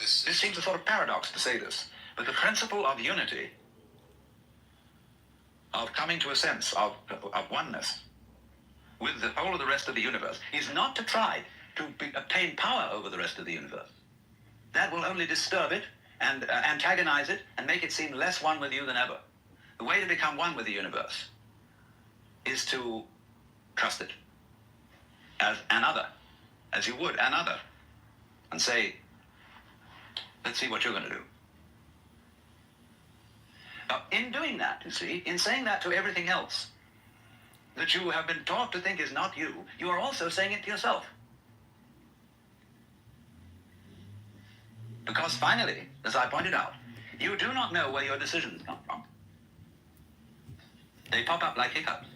This seems a sort of paradox to say this, but the principle of unity, of coming to a sense of oneness with the whole of the rest of the universe, is not to try to obtain power over the rest of the universe. That will only disturb it and antagonize it and make it seem less one with you than ever. The way to become one with the universe is to trust it as another, as you would another, and say, let's see what you're going to do. Now, in doing that, you see, in saying that to everything else that you have been taught to think is not you, you are also saying it to yourself. Because finally, as I pointed out, you do not know where your decisions come from. They pop up like hiccups.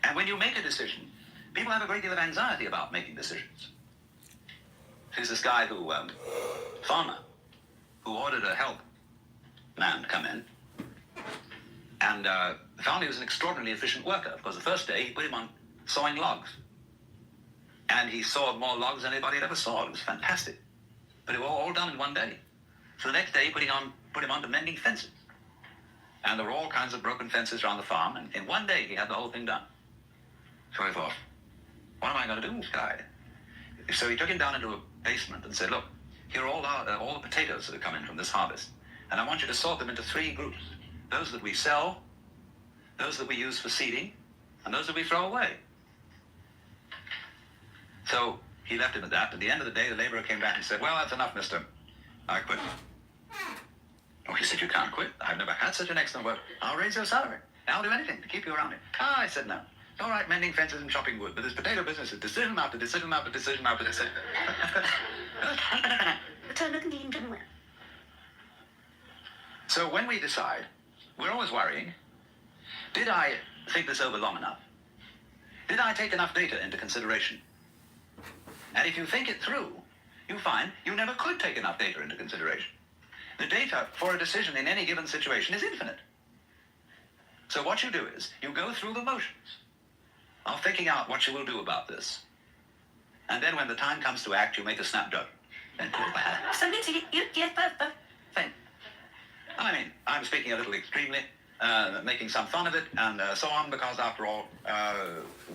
And when you make a decision, people have a great deal of anxiety about making decisions. There's this guy who, farmer, who ordered a help man to come in, and found he was an extraordinarily efficient worker. Because the first day, he put him on sawing logs. And he sawed more logs than anybody had ever sawed. It was fantastic. But it was all done in one day. So the next day, he put him on to mending fences. And there were all kinds of broken fences around the farm, and in one day, he had the whole thing done. So I thought, what am I going to do with this guy? So he took him down into a basement and said, look, here are all the potatoes that have come in from this harvest. And I want you to sort them into 3 groups. Those that we sell, those that we use for seeding, and those that we throw away. So he left him at that. At the end of the day, the laborer came back and said, well, that's enough, mister. I quit. Oh, he said, you can't quit. I've never had such an excellent work. I'll raise your salary. I'll do anything to keep you around here. Ah, I said, no. It's all right, mending fences and chopping wood, but this potato business is decision after decision after decision after decision. So when we decide, we're always worrying, did I think this over long enough? Did I take enough data into consideration? And if you think it through, you find you never could take enough data into consideration. The data for a decision in any given situation is infinite. So what you do is, you go through the motions of thinking out what you will do about this. And then when the time comes to act, you make a snap judgment. I mean, I'm speaking a little extremely, making some fun of it, and so on, because after all,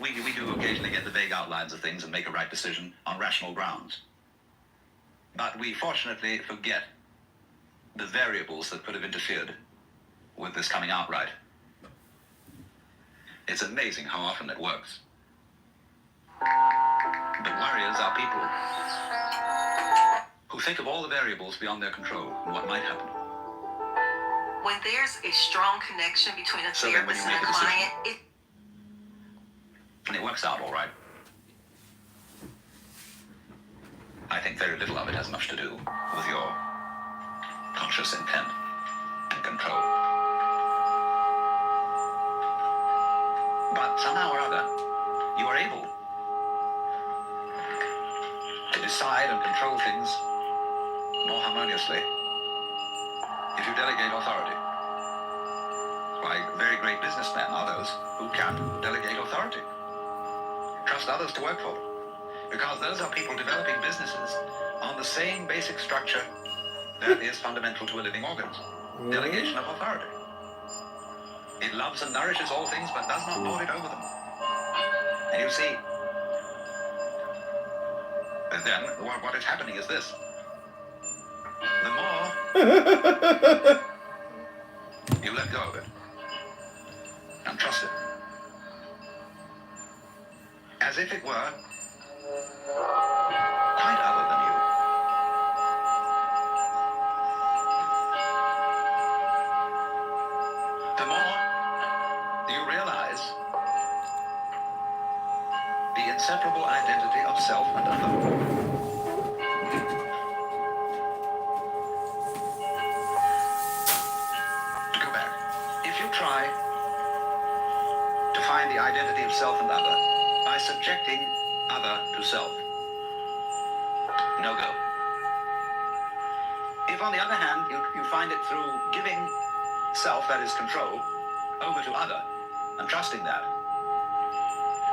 we do occasionally get the vague outlines of things and make a right decision on rational grounds. But we fortunately forget the variables that could have interfered with this coming out right. It's amazing how often it works. But warriors are people who think of all the variables beyond their control and what might happen. When there's a strong connection between a therapist and a client, and it works out all right. I think very little of it has much to do with your conscious intent and control. But somehow or other, you are able to decide and control things more harmoniously if you delegate authority. Why, very great businessmen are those who can delegate authority. Trust others to work for them. Because those are people developing businesses on the same basic structure that is fundamental to a living organism. Delegation of authority. It loves and nourishes all things, but does not lord it over them. And you see, and then what is happening is this. The more you let go of it and trust it, as if it were quite other than you. The more you realize the inseparable identity of self and other. To go back, if you try to find the identity of self and other by subjecting other to self, no go. If, on the other hand, you find it through giving self, that is control, over to other, and trusting that,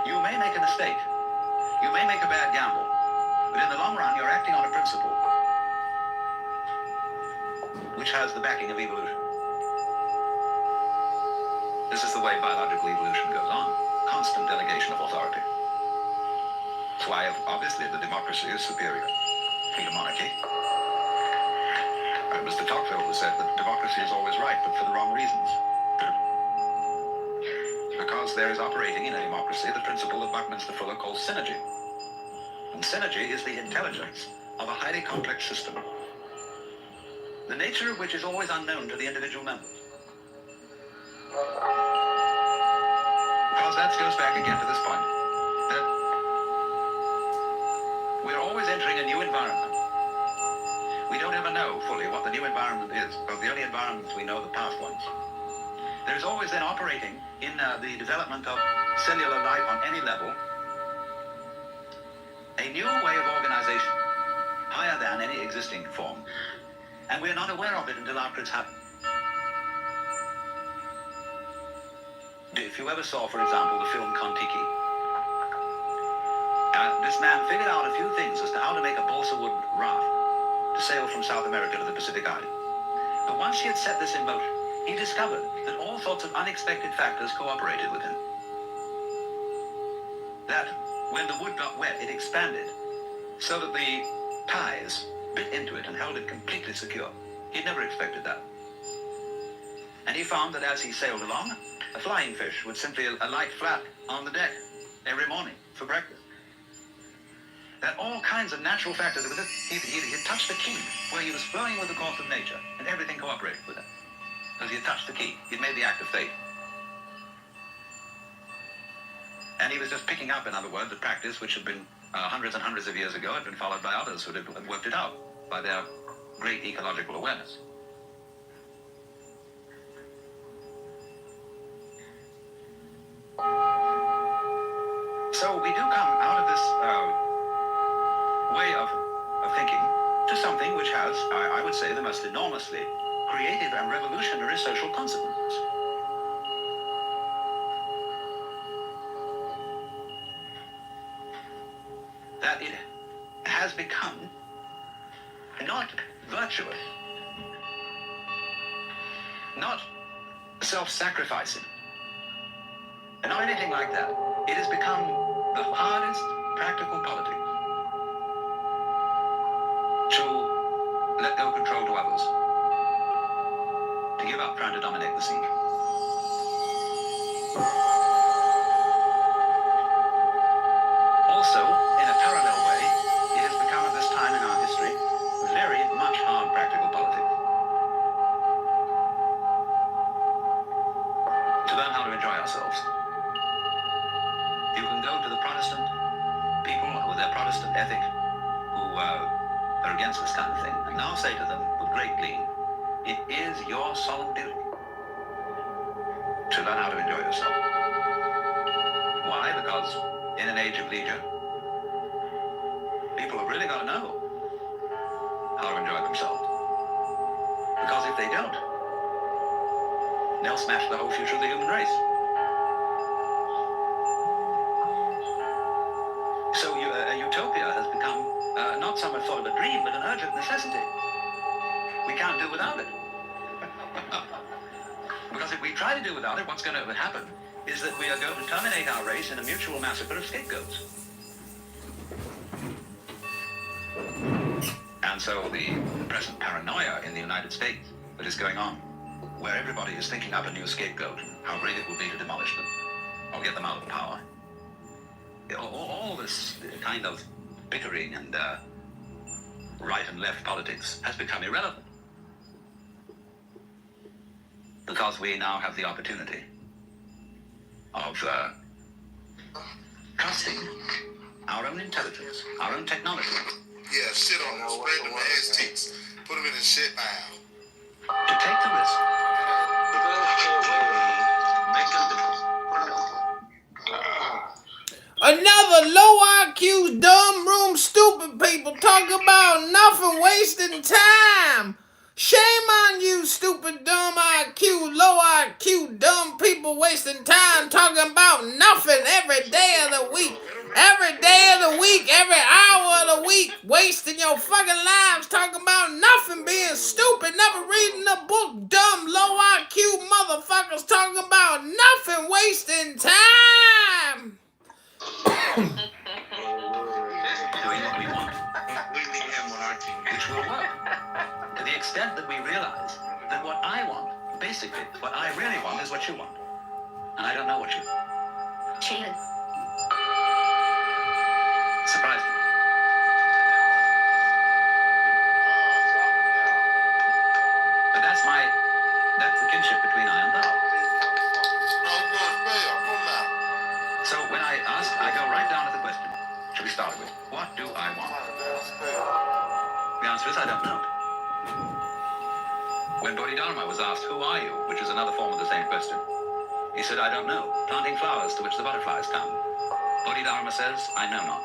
you may make a mistake. You may make a bad gamble. But in the long run, you're principle which has the backing of evolution. This is the way biological evolution goes on. Constant delegation of authority. That's why, obviously, the democracy is superior to the monarchy. Mr. Tocqueville has said that democracy is always right, but for the wrong reasons. Because there is operating in a democracy the principle that Buckminster Fuller calls synergy. And synergy is the intelligence of a highly complex system, the nature of which is always unknown to the individual members. Because that goes back again to this point, that we're always entering a new environment. We don't ever know fully what the new environment is, because the only environments we know are the past ones. There's always then operating in the development of cellular life on any level a new way of organization, higher than any existing form, and we're not aware of it until after it's happened. If you ever saw, for example, the film Kon-Tiki, this man figured out a few things as to how to make a balsa wood raft to sail from South America to the Pacific Island. But once he had set this in motion, he discovered that all sorts of unexpected factors cooperated with him. That when the wood got wet, it expanded so that the ties bit into it and held it completely secure. He'd never expected that. And he found that as he sailed along, a flying fish would simply alight flat on the deck every morning for breakfast. That all kinds of natural factors, he touched the key where he was flowing with the course of nature, and everything cooperated with him. Because he had touched the key. He'd made the act of faith. And he was just picking up, in other words, a practice which had been hundreds and hundreds of years ago, had been followed by others who had worked it out by their great ecological awareness. So we do come out of this way of thinking to something which has, I would say, the most enormously creative and revolutionary social consequences. That it has become not virtuous, not self-sacrificing, and not anything like that. It has become the hardest practical politics to let go control to others, to give up trying to dominate the scene. Also, in a parallel way, it has become at this time in our history very much hard practical politics. To learn how to enjoy ourselves. You can go to the Protestant people with their Protestant ethic who are against this kind of thing, and now say to them with great glee, it is your solemn duty to learn how to enjoy yourself. Why? Because in an age of leisure, people have really got to know how to enjoy themselves. Because if they don't, they'll smash the whole future of the human race. So utopia has become not so much sort of a dream, but an urgent necessity. We can't do without it. Because if we try to do without it, what's going to happen is that we are going to terminate our race in a mutual massacre of scapegoats. And so the present paranoia in the United States that is going on, where everybody is thinking up a new scapegoat, how great it will be to demolish them, or get them out of power. All this kind of bickering and right and left politics has become irrelevant. Because we now have the opportunity of trusting our own intelligence, our own technology. Yeah, shit on them, spread them ass cheeks, put them in the shit pile. To take the risk. Another low IQ, dumb room, stupid people talk about nothing, wasting time. Shame on you, stupid, dumb IQ, low IQ, dumb people wasting time talking about nothing every day of the week. Every day of the week, every hour of the week, wasting your your fucking lives talking about nothing, being stupid, never reading a book, dumb, low IQ motherfuckers talking about nothing, wasting time. Doing what we want, which will work. To the extent that we realize that what I want, basically, what I really want is what you want. And I don't know what you want. Cheating. Surprised me. But that's the kinship between I and thou. So when I ask, I go right down to the question. Should we start with, what do I want? The answer is, I don't know. When Bodhidharma was asked, who are you? Which is another form of the same question. He said, I don't know. Planting flowers to which the butterflies come. Bodhidharma says, I know not.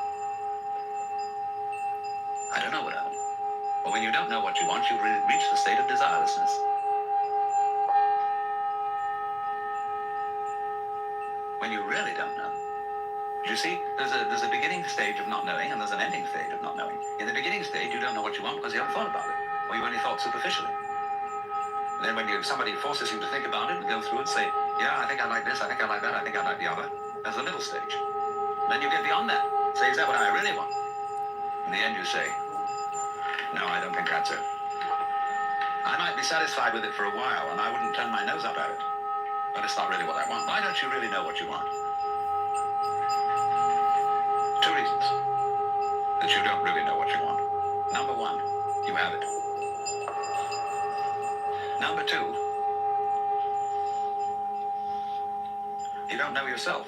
I don't know what I want. But when you don't know what you want, you reach the state of desirelessness. When you really don't know. You see, there's a beginning stage of not knowing, and there's an ending stage of not knowing. In the beginning stage, you don't know what you want because you haven't thought about it, or you've only thought superficially. And then when somebody forces you to think about it and go through it and say, yeah, I think I like this, I think I like that, I think I like the other, there's the middle stage. Then you get beyond that. Say, is that what I really want? In the end, you say, no, I don't think that's it. I might be satisfied with it for a while, and I wouldn't turn my nose up at it. But it's not really what I want. Why don't you really know what you want? Two reasons that you don't really know what you want. Number one, you have it. Number two, you don't know yourself,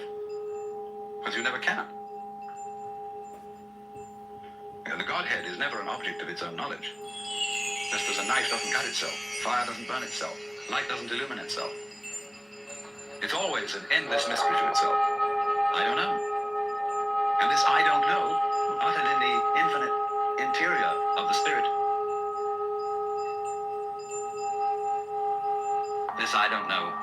because you never can. And the Godhead is never an object of its own knowledge. Just as a knife doesn't cut itself, fire doesn't burn itself, light doesn't illumine itself. It's always an endless mystery to itself. I don't know. And this I don't know, uttered in the infinite interior of the spirit. This I don't know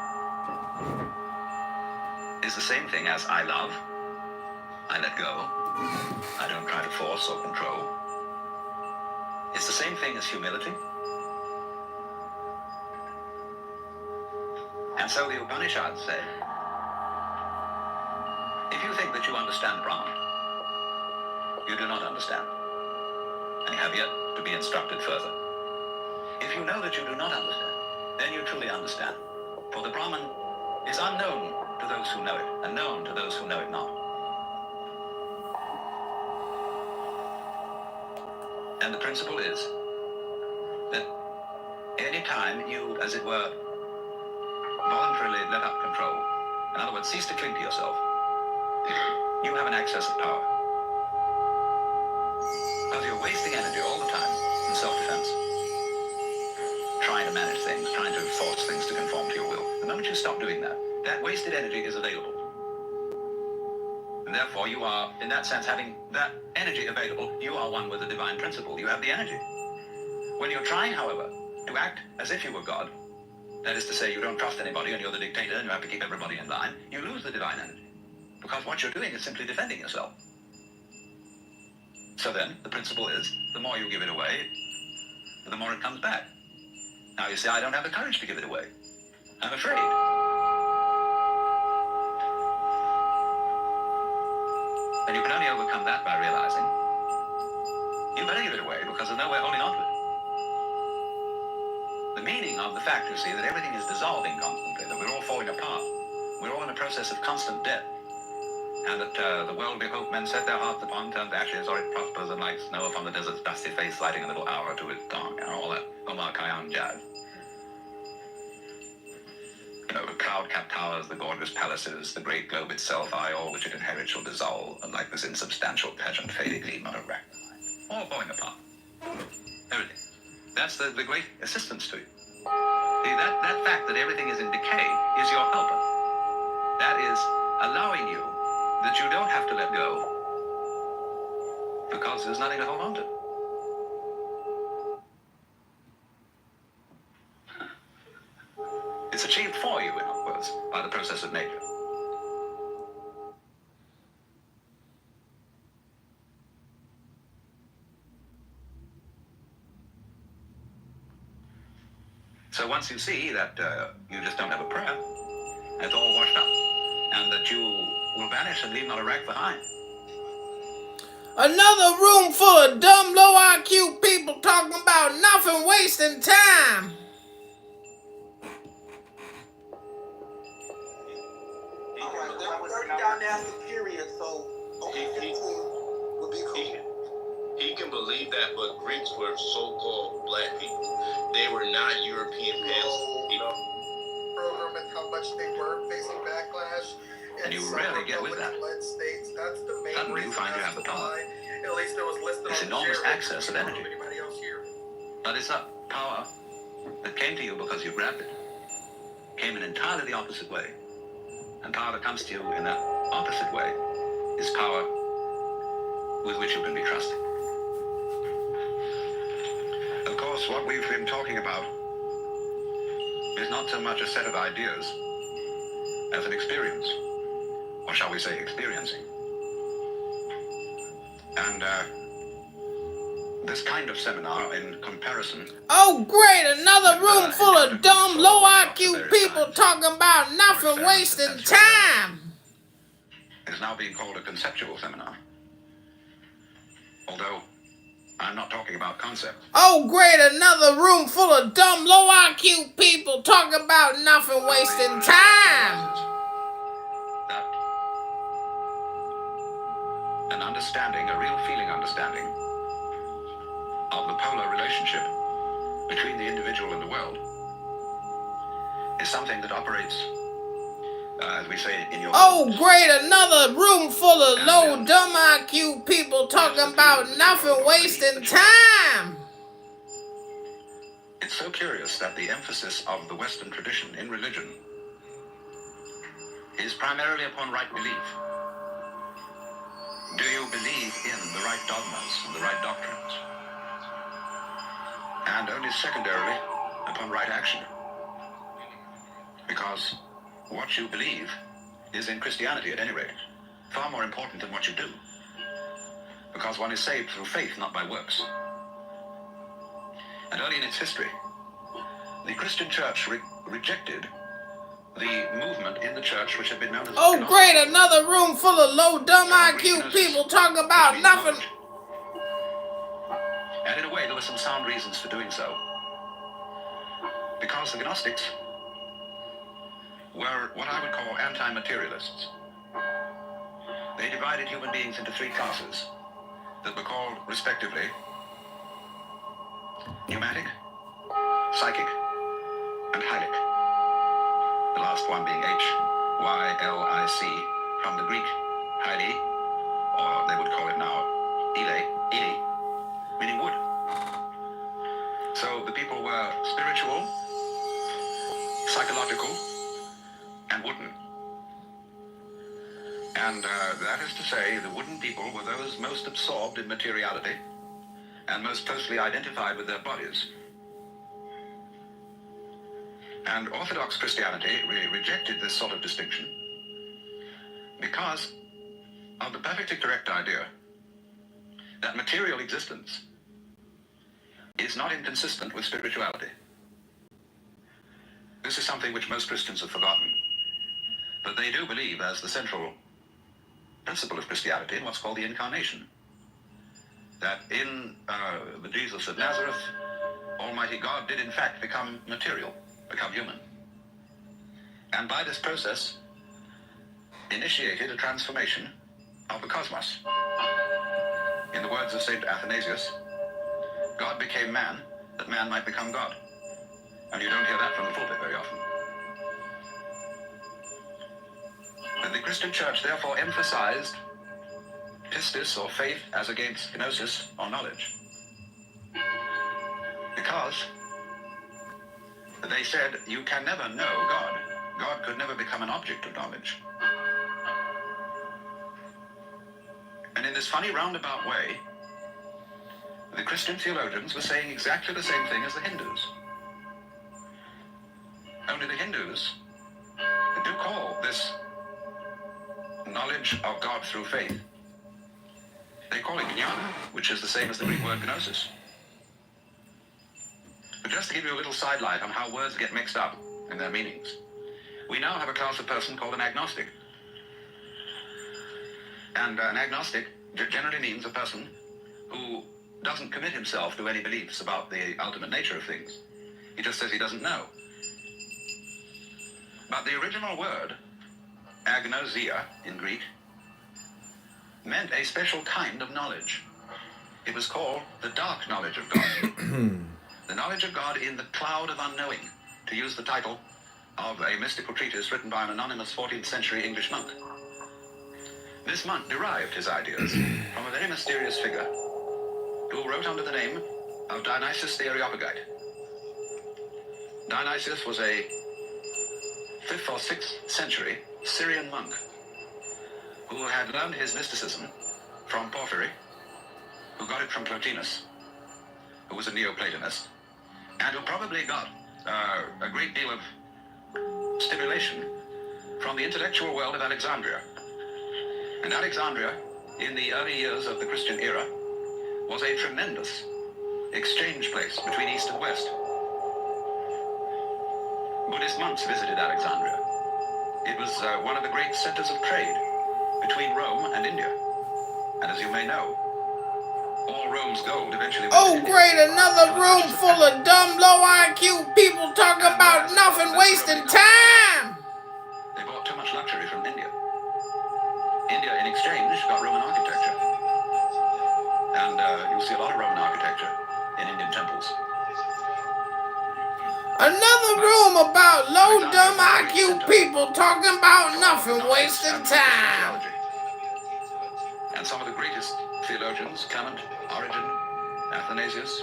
is the same thing as I love. I let go. I don't try to force or control. It's the same thing as humility. And so the Upanishads say, if you think that you understand Brahman, you do not understand, and you have yet to be instructed further. If you know that you do not understand, then you truly understand. For the Brahman is unknown to those who know it, and known to those who know it not. And the principle is that any time you, as it were, voluntarily let up control, in other words, cease to cling to yourself, you have an excess of power. Because you're wasting energy all the time in self-defense, trying to manage things, trying to force things to conform to your will. The moment you stop doing that, that wasted energy is available. And therefore you are, in that sense, having that energy available, you are one with the divine principle. You have the energy. When you're trying, however, to act as if you were God, that is to say, you don't trust anybody and you're the dictator and you have to keep everybody in line, you lose the divine energy. Because what you're doing is simply defending yourself. So then, the principle is, the more you give it away, the more it comes back. Now you say, I don't have the courage to give it away. I'm afraid. And you can only overcome that by realizing, you better give it away because there's no way holding on to it. The meaning of the fact, you see, that everything is dissolving constantly, that we're all falling apart. We're all in a process of constant death. And that the world we hope men set their hearts upon turns to ashes, or it prospers and like snow upon the desert's dusty face, lighting a little hour to its dawn, and all that Omar Khayyam jazz. You know, the cloud-capped towers, the gorgeous palaces, the great globe itself, I, all which it inherits shall dissolve, and like this insubstantial pageant fading gleam on a rack. All falling apart. Everything. That's the great assistance to you. See, that fact that everything is in decay is your helper. That is allowing you that you don't have to let go because there's nothing to hold on to. It's achieved for you, in other words, by the process of nature. So once you see that you just don't have a prayer, it's all washed up, and that you will vanish and leave not a rag behind. Another room full of dumb, low IQ people talking about nothing, wasting time. Alright, they're 30 dynastic period, so okay, 15 would be cool. He can believe that, but Greeks were so-called black people. They were not European people. Program and how much they were facing backlash. And you rarely get with that. States, that's the main Suddenly you reason find you have the power. At least it was listed This on enormous the share access of energy. Anybody else here? But it's a power that came to you because you grabbed it. Came in entirely the opposite way. And power that comes to you in that opposite way is power with which you can be trusted. Of course, what we've been talking about is not so much a set of ideas as an experience, or shall we say experiencing. And this kind of seminar, in comparison... Oh great, another room full of dumb, low IQ people talking about nothing, wasting time. is now being called a conceptual seminar. Although, I'm not talking about concept. Oh great, another room full of dumb, low IQ people talking about nothing, wasting time. That an understanding, a real feeling understanding of the polar relationship between the individual and the world is something that operates, as we say in your... Oh great, another room full of low, dumb IQ people talking about nothing, wasting time. It's so curious that the emphasis of the Western tradition in religion is primarily upon right belief. Do you believe in the right dogmas and the right doctrines? And only secondarily upon right action. Because what you believe is, in Christianity at any rate, far more important than what you do. Because one is saved through faith, not by works. And early in its history, the Christian church rejected the movement in the church which had been known as... Oh great, another room full of low, dumb IQ people talking about nothing. And in a way, there were some sound reasons for doing so. Because the Gnostics were what I would call anti-materialists. They divided human beings into three classes that were called, respectively, pneumatic, psychic, and hylic. The last one being H-Y-L-I-C, from the Greek, hyli, or they would call it now, ili, meaning wood. So the people were spiritual, psychological, and wooden. And that is to say, the wooden people were those most absorbed in materiality and most closely identified with their bodies. And Orthodox Christianity rejected this sort of distinction because of the perfectly correct idea that material existence is not inconsistent with spirituality. This is something which most Christians have forgotten. But they do believe as the central principle of Christianity in what's called the incarnation. That in the Jesus of Nazareth, Almighty God did in fact become material, become human. And by this process, initiated a transformation of the cosmos. In the words of St. Athanasius, God became man, that man might become God. And you don't hear that from the pulpit very often. And the Christian church therefore emphasized pistis, or faith, as against gnosis, or knowledge. Because they said you can never know God. God could never become an object of knowledge. And in this funny roundabout way, the Christian theologians were saying exactly the same thing as the Hindus. Only the Hindus do call this knowledge of God through faith, they call it jnana, which is the same as the Greek word gnosis. But just to give you a little sidelight on how words get mixed up in their meanings, we now have a class of person called an agnostic. And an agnostic generally means a person who doesn't commit himself to any beliefs about the ultimate nature of things. He just says he doesn't know. But the original word, agnosia in Greek, meant a special kind of knowledge. It was called the dark knowledge of God. The knowledge of God in the cloud of unknowing, to use the title of a mystical treatise written by an anonymous 14th century English monk. This monk derived his ideas from a very mysterious figure who wrote under the name of Dionysius the Areopagite. Dionysius was a 5th or 6th century Syrian monk who had learned his mysticism from Porphyry, who got it from Plotinus, who was a Neoplatonist, and who probably got a great deal of stimulation from the intellectual world of Alexandria. And Alexandria, in the early years of the Christian era, was a tremendous exchange place between East and West. Buddhist monks visited Alexandria. It was one of the great centers of trade between Rome and India. And as you may know, all Rome's gold eventually went to India. Great, another room full of dumb, low IQ people talking about nothing, wasting time. They bought too much luxury from India. India, in exchange, got Roman architecture. And you'll see a lot of Roman architecture in Indian temples. Another room about low, dumb IQ people talking about nothing, wasting time. And some of the greatest theologians, Clement, Origen, Athanasius,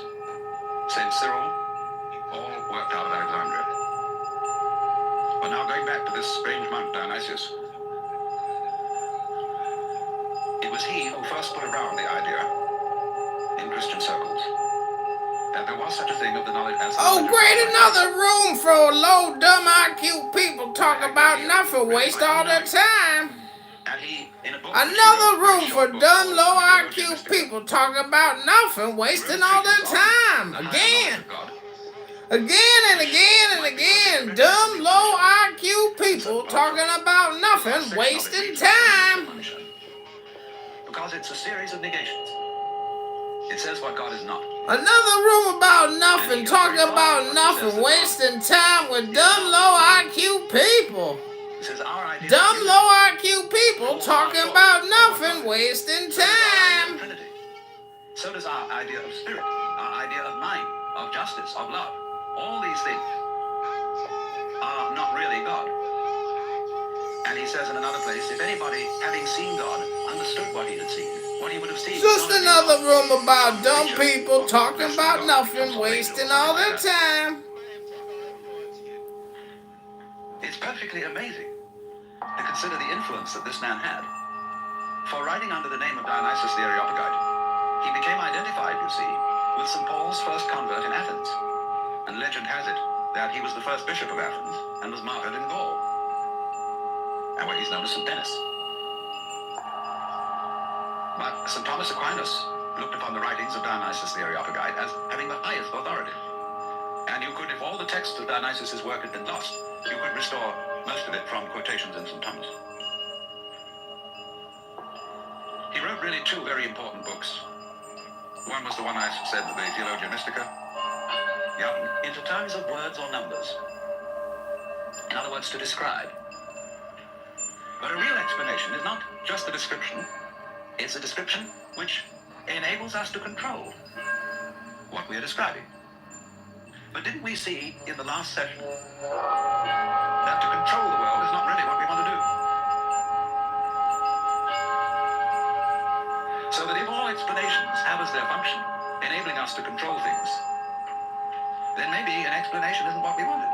St. Cyril, all worked out of Alexandria. But now going back to this strange monk, Dionysius, it was he who first put around the idea in Christian circles that there was such a thing of the knowledge as Great, another room for low, dumb IQ people talking about nothing, waste all their time. And he, in a book Another room for dumb, low IQ people talking about nothing, wasting all their time. Again and again and again, dumb, low IQ people talking about nothing, wasting time. Because it's a series of negations. It says what God is not. Another room about nothing, talking about nothing, wasting time with dumb, low IQ people. It says our idea Dumb, low IQ people talking about nothing, wasting time. So does our idea of spirit, our idea of mind, of justice, of love. All these things are not really God. And he says in another place, if anybody, having seen God, understood what he had seen, what he would have seen. Just another room about dumb people talking about nothing, wasting all their time. It's perfectly amazing to consider the influence that this man had. For writing under the name of Dionysius the Areopagite, he became identified, you see, with St. Paul's first convert in Athens. And legend has it that he was the first bishop of Athens and was martyred in Gaul. And where he's known as St. Denis. But St. Thomas Aquinas looked upon the writings of Dionysius the Areopagite as having the highest authority. And you could, if all the texts of Dionysius' work had been lost, you could restore most of it from quotations in St. Thomas. He wrote really two very important books. One was the one I said, the Theologia Mystica. Yeah, into terms of words or numbers. In other words, to describe. But a real explanation is not just a description. It's a description which enables us to control what we are describing. But didn't we see in the last session that to control the world is not really what we want to do? So that if all explanations have as their function enabling us to control things, then maybe an explanation isn't what we wanted.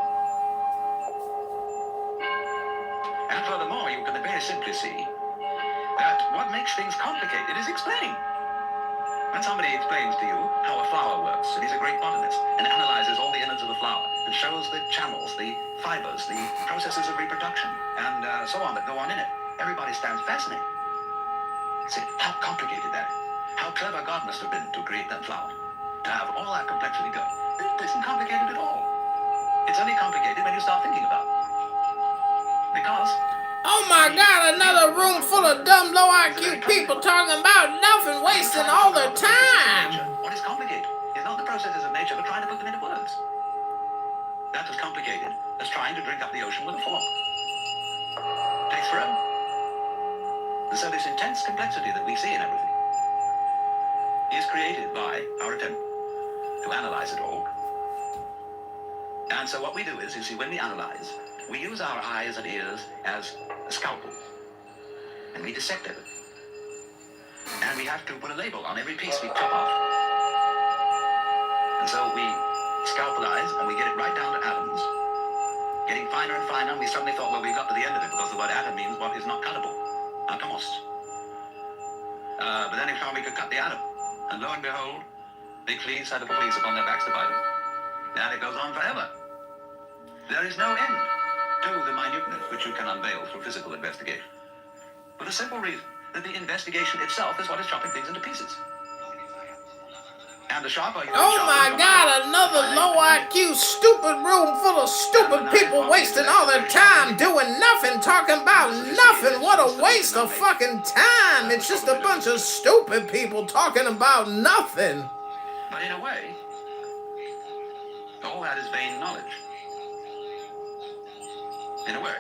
And furthermore, you can very simply see that what makes things complicated is explaining. When somebody explains to you how a flower works, and he's a great botanist, and analyzes all the innards of the flower, and shows the channels, the fibers, the processes of reproduction, and so on that go on in it, everybody stands fascinated. Say, how complicated that is. How clever God must have been to create that flower, to have all that complexity going. It isn't complicated at all. It's only complicated when you start thinking about it. Because Oh my God, another room full of dumb, low IQ people talking about nothing, wasting all their time. what is complicated is not the processes of nature, but trying to put them into words. That's as complicated as trying to drink up the ocean with a fork. It takes forever. And so this intense complexity that we see in everything is created by our attempt to analyze it all. And so what we do is, you see, when we analyze, we use our eyes and ears as scalpels. And we dissect it. And we have to put a label on every piece we chop off. And so we scalpelize and we get it right down to atoms. Getting finer and finer, and we suddenly thought, well, we've got to the end of it because the word atom means what is not cuttable. Atomos. But then we found we could cut the atom. And lo and behold, big fleas had to put fleas upon their backs to bite them. And it goes on forever. There is no end to the minuteness which you can unveil through physical investigation. For the simple reason that the investigation itself is what is chopping things into pieces. And the sharper you Oh my God, another low IQ stupid room full of stupid people wasting all their time doing nothing, talking about nothing. What a waste of fucking time. It's just a bunch of stupid people talking about nothing. But in a way, all that is vain knowledge. In a way.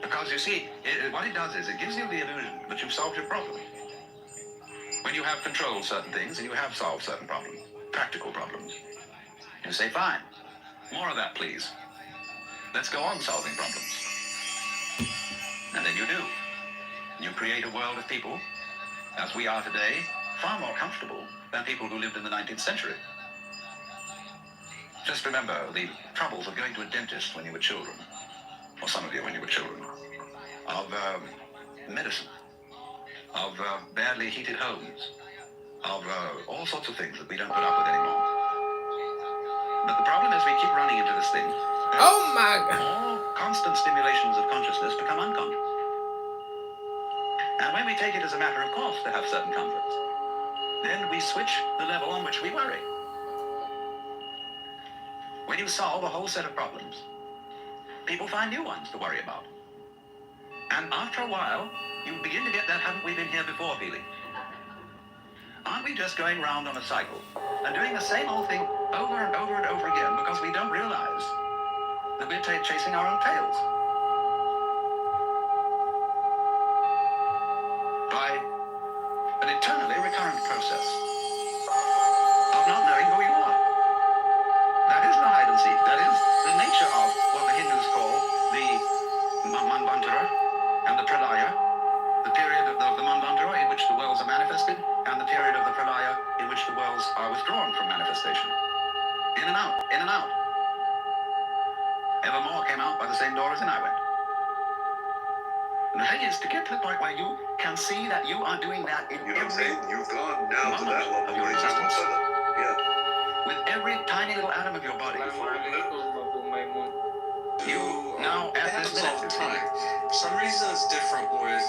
Because you see, what it does is it gives you the illusion that you've solved your problem. When you have controlled certain things and you have solved certain problems, practical problems, you say, fine, more of that, please. Let's go on solving problems. And then you do. You create a world of people, as we are today, far more comfortable than people who lived in the 19th century. Just remember the troubles of going to a dentist when you were children, or some of you when you were children, of medicine, of badly heated homes, of all sorts of things that we don't put up with anymore. But the problem is we keep running into this thing. Oh my God. All constant stimulations of consciousness become unconscious. And when we take it as a matter of course to have certain comforts, then we switch the level on which we worry. When you solve a whole set of problems, people find new ones to worry about. And after a while, you begin to get that haven't we been here before feeling. Aren't we just going round on a cycle and doing the same old thing over and over and over again because we don't realize that we're chasing our own tails? By an eternally recurrent process of not knowing who you are. That is the hide and seek. That is the nature of what the Hindus call the Manvantara and the Pralaya, the period of the Manvantara in which the worlds are manifested, and the period of the Pralaya in which the worlds are withdrawn from manifestation. In and out, in and out. Evermore came out by the same door as in I went. And the thing is, to get to the point where you can see that you are doing that in every You've gone now to that level of your where you existence, yeah. with every tiny little atom of your body. You now It at happens this all the minute. time. For some reason, it's different with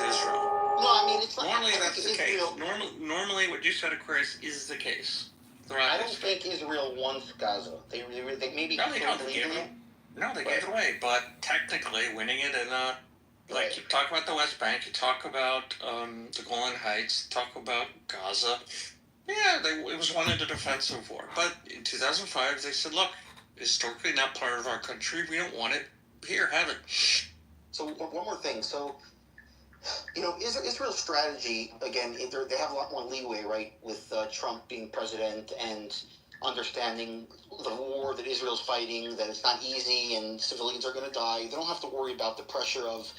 Israel. No, I mean, it's not. Normally, I that's the think case. Israel, Normally, what you said, Aquarius, is the case. I don't think Israel wants Gaza. They maybe. No, they don't. They gave it. No, they gave it away. But technically, winning it in a like you talk about the West Bank, you talk about the Golan Heights, talk about Gaza. Yeah, it was won in a defensive war. But in 2005, they said, look, historically not part of our country. We don't want it. Here, have it. So one more thing. So, you know, Israel's strategy, again, they have a lot more leeway, right, with Trump being president and understanding the war that Israel's fighting, that it's not easy and civilians are going to die. They don't have to worry about the pressure of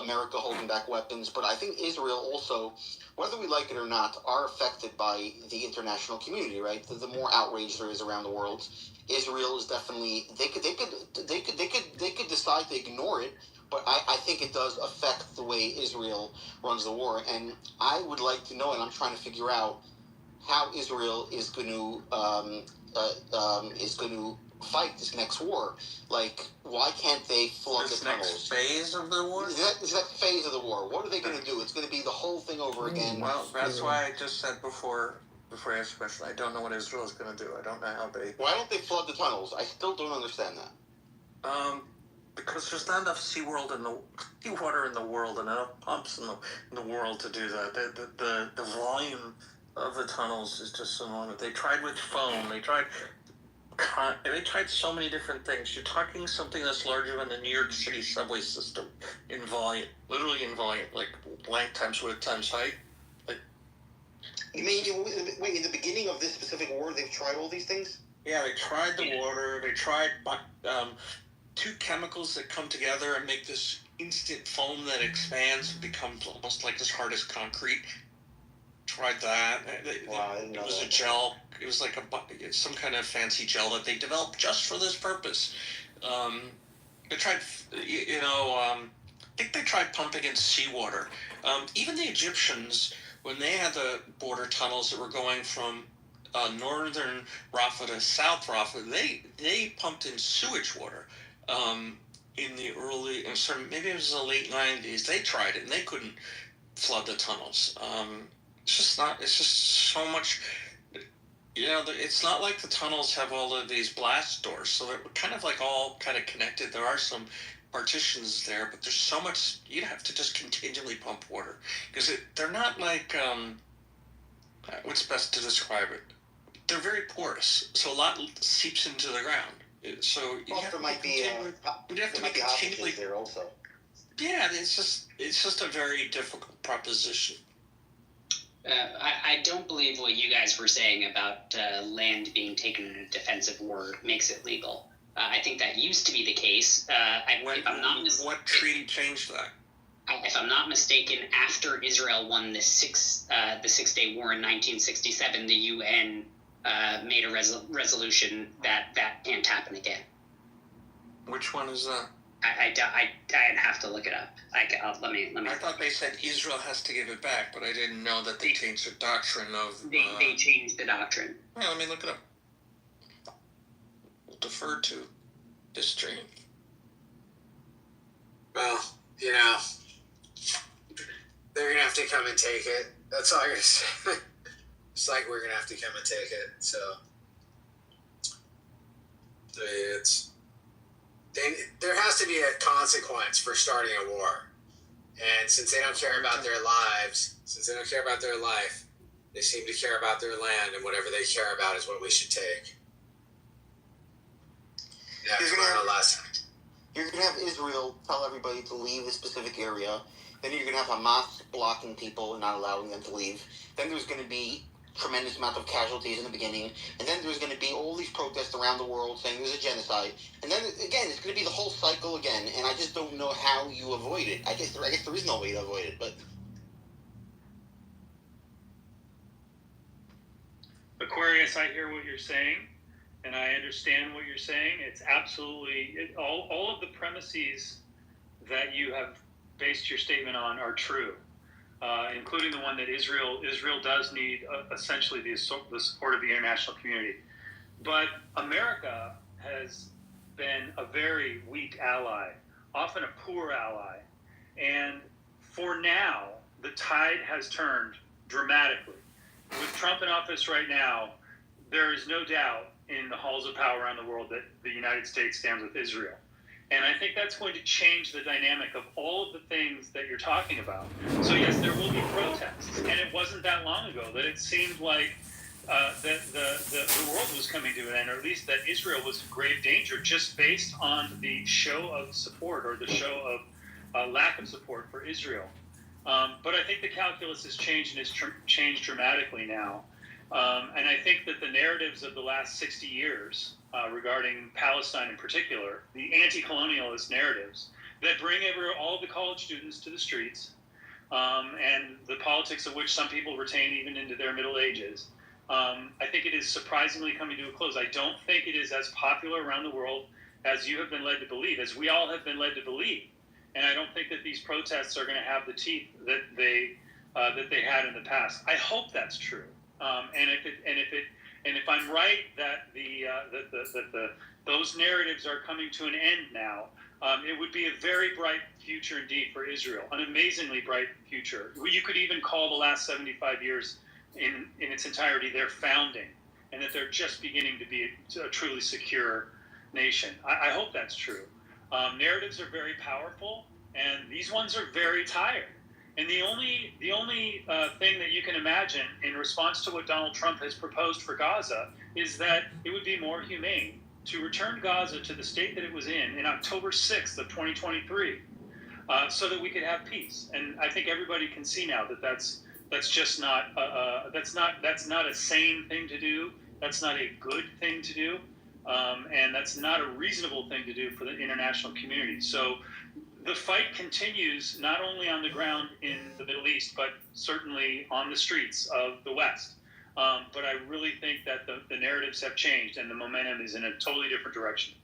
America holding back weapons. But I think Israel also, whether we like it or not, are affected by the international community, right? The more outrage there is around the world, Israel is definitely, they could decide to ignore it, but I think it does affect the way Israel runs the war. And I would like to know, and I'm trying to figure out how Israel is going to fight this next war. Like, why can't they flood This the tunnels? next phase of the war? This next phase of the war. What are they going to do? It's going to be the whole thing over again. Well, that's why I just said before, before I ask the question. I don't know what Israel is going to do. I don't know how they. Why don't they flood the tunnels? I still don't understand that. Because there's not enough seawater in the world, and enough pumps in the world to do that. The volume of the tunnels is just enormous. They tried with foam. They tried so many different things. You're talking something that's larger than the New York City subway system in volume, literally in volume, like length times width times height. Like, You mean wait? In the beginning of this specific war, they've tried all these things? yeah, they tried the water. They tried two chemicals that come together and make this instant foam that expands and becomes almost like as hard as concrete. Tried that. Wow, I didn't know it was that. a gel. It was like some kind of fancy gel that they developed just for this purpose. They tried, I think they tried pumping in seawater. Even the Egyptians, when they had the border tunnels that were going from northern Rafah to South Rafah, they pumped in sewage water. In the maybe it was the late 90s, they tried it and they couldn't flood the tunnels. It's just so much, it's not like the tunnels have all of these blast doors, so they're kind of like all kind of connected. There are some partitions there, but there's so much, you'd have to just continually pump water, because they're not like, what's best to describe it? They're very porous, so a lot seeps into the ground. So you have there to might be continually there also. Yeah, it's just a very difficult proposition. I don't believe what you guys were saying about land being taken in a defensive war makes it legal. I think that used to be the case. What treaty changed that? If I'm not mistaken, after Israel won the Six-Day War in 1967, the UN made a resolution that can't happen again. Which one is that? I'd have to look it up. Let me. I thought they said Israel has to give it back, but I didn't know that they changed the doctrine of. They changed the doctrine. Yeah, let me look it up. We'll defer to history. Well, they're gonna have to come and take it. That's all I'm gonna say. It's like we're gonna have to come and take it. So there has to be a consequence for starting a war. And since they don't care about their lives, they seem to care about their land, and whatever they care about is what we should take. Yeah, You're going to have Israel tell everybody to leave a specific area. Then you're going to have Hamas blocking people and not allowing them to leave. Then there's going to be tremendous amount of casualties in the beginning, and then there's going to be all these protests around the world saying there's a genocide, and then again it's going to be the whole cycle again, and I just don't know how you avoid it. I guess there is no way to avoid it, but Aquarius, I hear what you're saying, and I understand what you're saying. It's absolutely all of the premises that you have based your statement on are true. Including the one that Israel does need essentially the support of the international community. But America has been a very weak ally, often a poor ally. And for now, the tide has turned dramatically. With Trump in office right now, there is no doubt in the halls of power around the world that the United States stands with Israel. And I think that's going to change the dynamic of all of the things that you're talking about. So yes, there will be protests. And it wasn't that long ago that it seemed like that the world was coming to an end, or at least that Israel was in grave danger just based on the show of support, or the show of lack of support for Israel. But I think the calculus has changed, and has changed dramatically now. And I think that the narratives of the last 60 years regarding Palestine in particular, the anti-colonialist narratives that bring all the college students to the streets, and the politics of which some people retain even into their middle ages, I think it is surprisingly coming to a close. I don't think it is as popular around the world as you have been led to believe, as we all have been led to believe. And I don't think that these protests are going to have the teeth that they had in the past. I hope that's true. And if I'm right that those narratives are coming to an end now, it would be a very bright future indeed for Israel, an amazingly bright future. You could even call the last 75 years in its entirety their founding, and that they're just beginning to be a truly secure nation. I hope that's true. Narratives are very powerful, and these ones are very tired. And the only thing that you can imagine in response to what Donald Trump has proposed for Gaza is that it would be more humane to return Gaza to the state that it was in October 6th of 2023, so that we could have peace. And I think everybody can see now that that's just not that's not a sane thing to do. That's not a good thing to do, and that's not a reasonable thing to do for the international community. So the fight continues not only on the ground in the Middle East, but certainly on the streets of the West. But I really think that the narratives have changed and the momentum is in a totally different direction.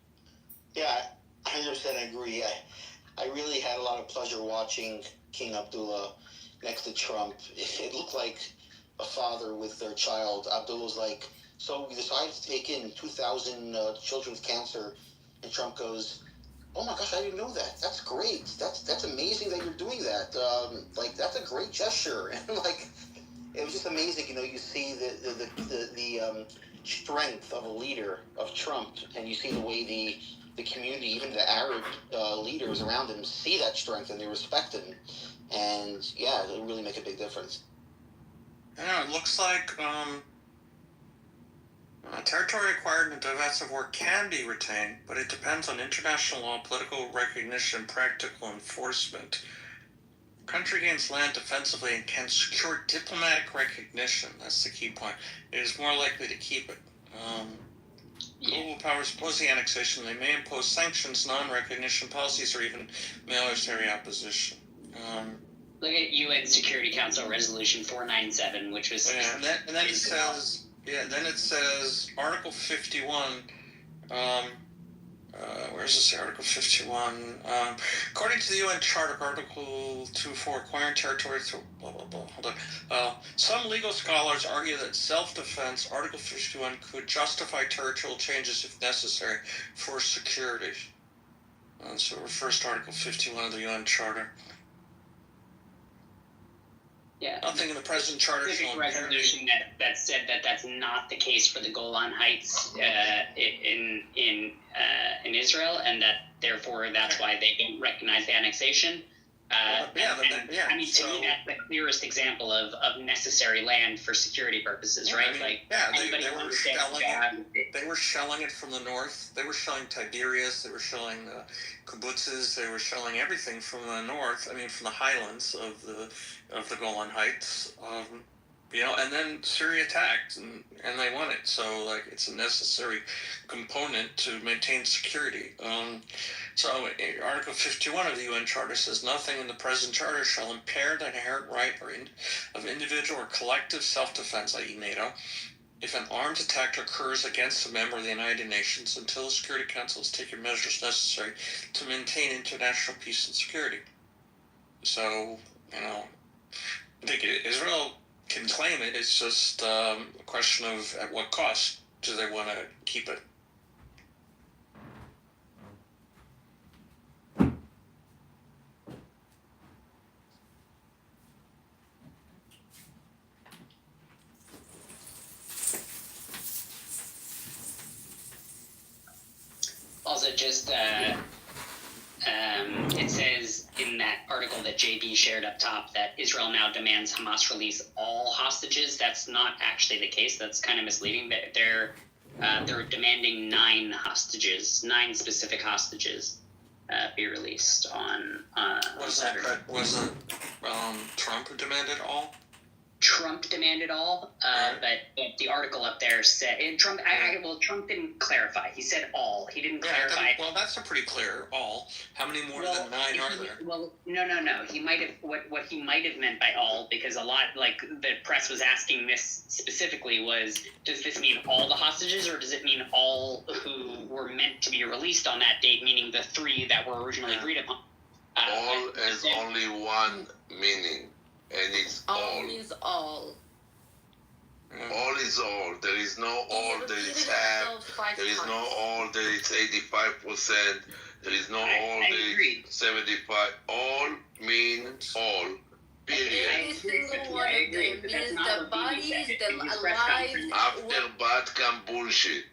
Yeah, I 100% agree. I really had a lot of pleasure watching King Abdullah next to Trump. It looked like a father with their child. Abdullah's like, so we decided to take in 2,000 children with cancer, and Trump goes, oh my gosh, I didn't know that. That's great. That's amazing that you're doing that. Like, that's a great gesture. And like, it was just amazing. You know, you see the strength of a leader, of Trump, and you see the way the community, even the Arab leaders around him, see that strength and they respect him. And yeah, it'll really make a big difference. Yeah, it looks like territory acquired in the divisive war can be retained, but it depends on international law, political recognition, practical enforcement. Country gains land defensively and can secure diplomatic recognition. That's the key point. It is more likely to keep it. Global powers oppose the annexation. They may impose sanctions, non-recognition policies, or even military opposition. Look at UN Security Council Resolution 497, which was... Yeah, and then it says... Yeah, then it says Article 51. Where does it say Article 51? According to the UN Charter, Article 2.4, acquiring territory through blah, blah, blah. Hold on. Some legal scholars argue that self-defense, Article 51, could justify territorial changes if necessary for security. So it refers to Article 51 of the UN Charter. Yeah. Nothing in the present charter shall resolution that said that that's not the case for the Golan Heights in Israel, and that therefore that's why they don't recognize the annexation. I mean, to me, that's the clearest example of necessary land for security purposes, right? I mean, they were shelling it from the north. They were shelling Tiberias. They were shelling kibbutzes. They were shelling everything from the north. I mean, from the highlands of the Golan Heights. And then Syria attacked, and they won it. So, like, it's a necessary component to maintain security. So, Article 51 of the UN Charter says, nothing in the present charter shall impair the inherent right of individual or collective self-defense, i.e. NATO, if an armed attack occurs against a member of the United Nations until the Security Council has taken measures necessary to maintain international peace and security. So, I think Israel can claim it. It's just a question of at what cost do they want to keep it. Also, just it says in that article that JB shared up top that Israel now demands Hamas release all hostages. That's not actually the case. That's kind of misleading. They're demanding 9 specific hostages be released on Saturday. Wasn't Trump who demanded all? Trump demanded all, but the article up there said, and Trump didn't clarify. He said all. He didn't clarify. Well, that's a pretty clear all. How many more than 9 are there? Well, no. He might have what he might have meant by all, because a lot, like the press was asking this specifically, was, does this mean all the hostages, or does it mean all who were meant to be released on that date, meaning the 3 that were originally agreed upon? All has only one meaning. And it's all. All is all. All is all. There is no all that is half. There is no all that is 85%. There is no all that is 75%. All means all. period. Every single one of them means the bodies, the alive. After but come bullshit.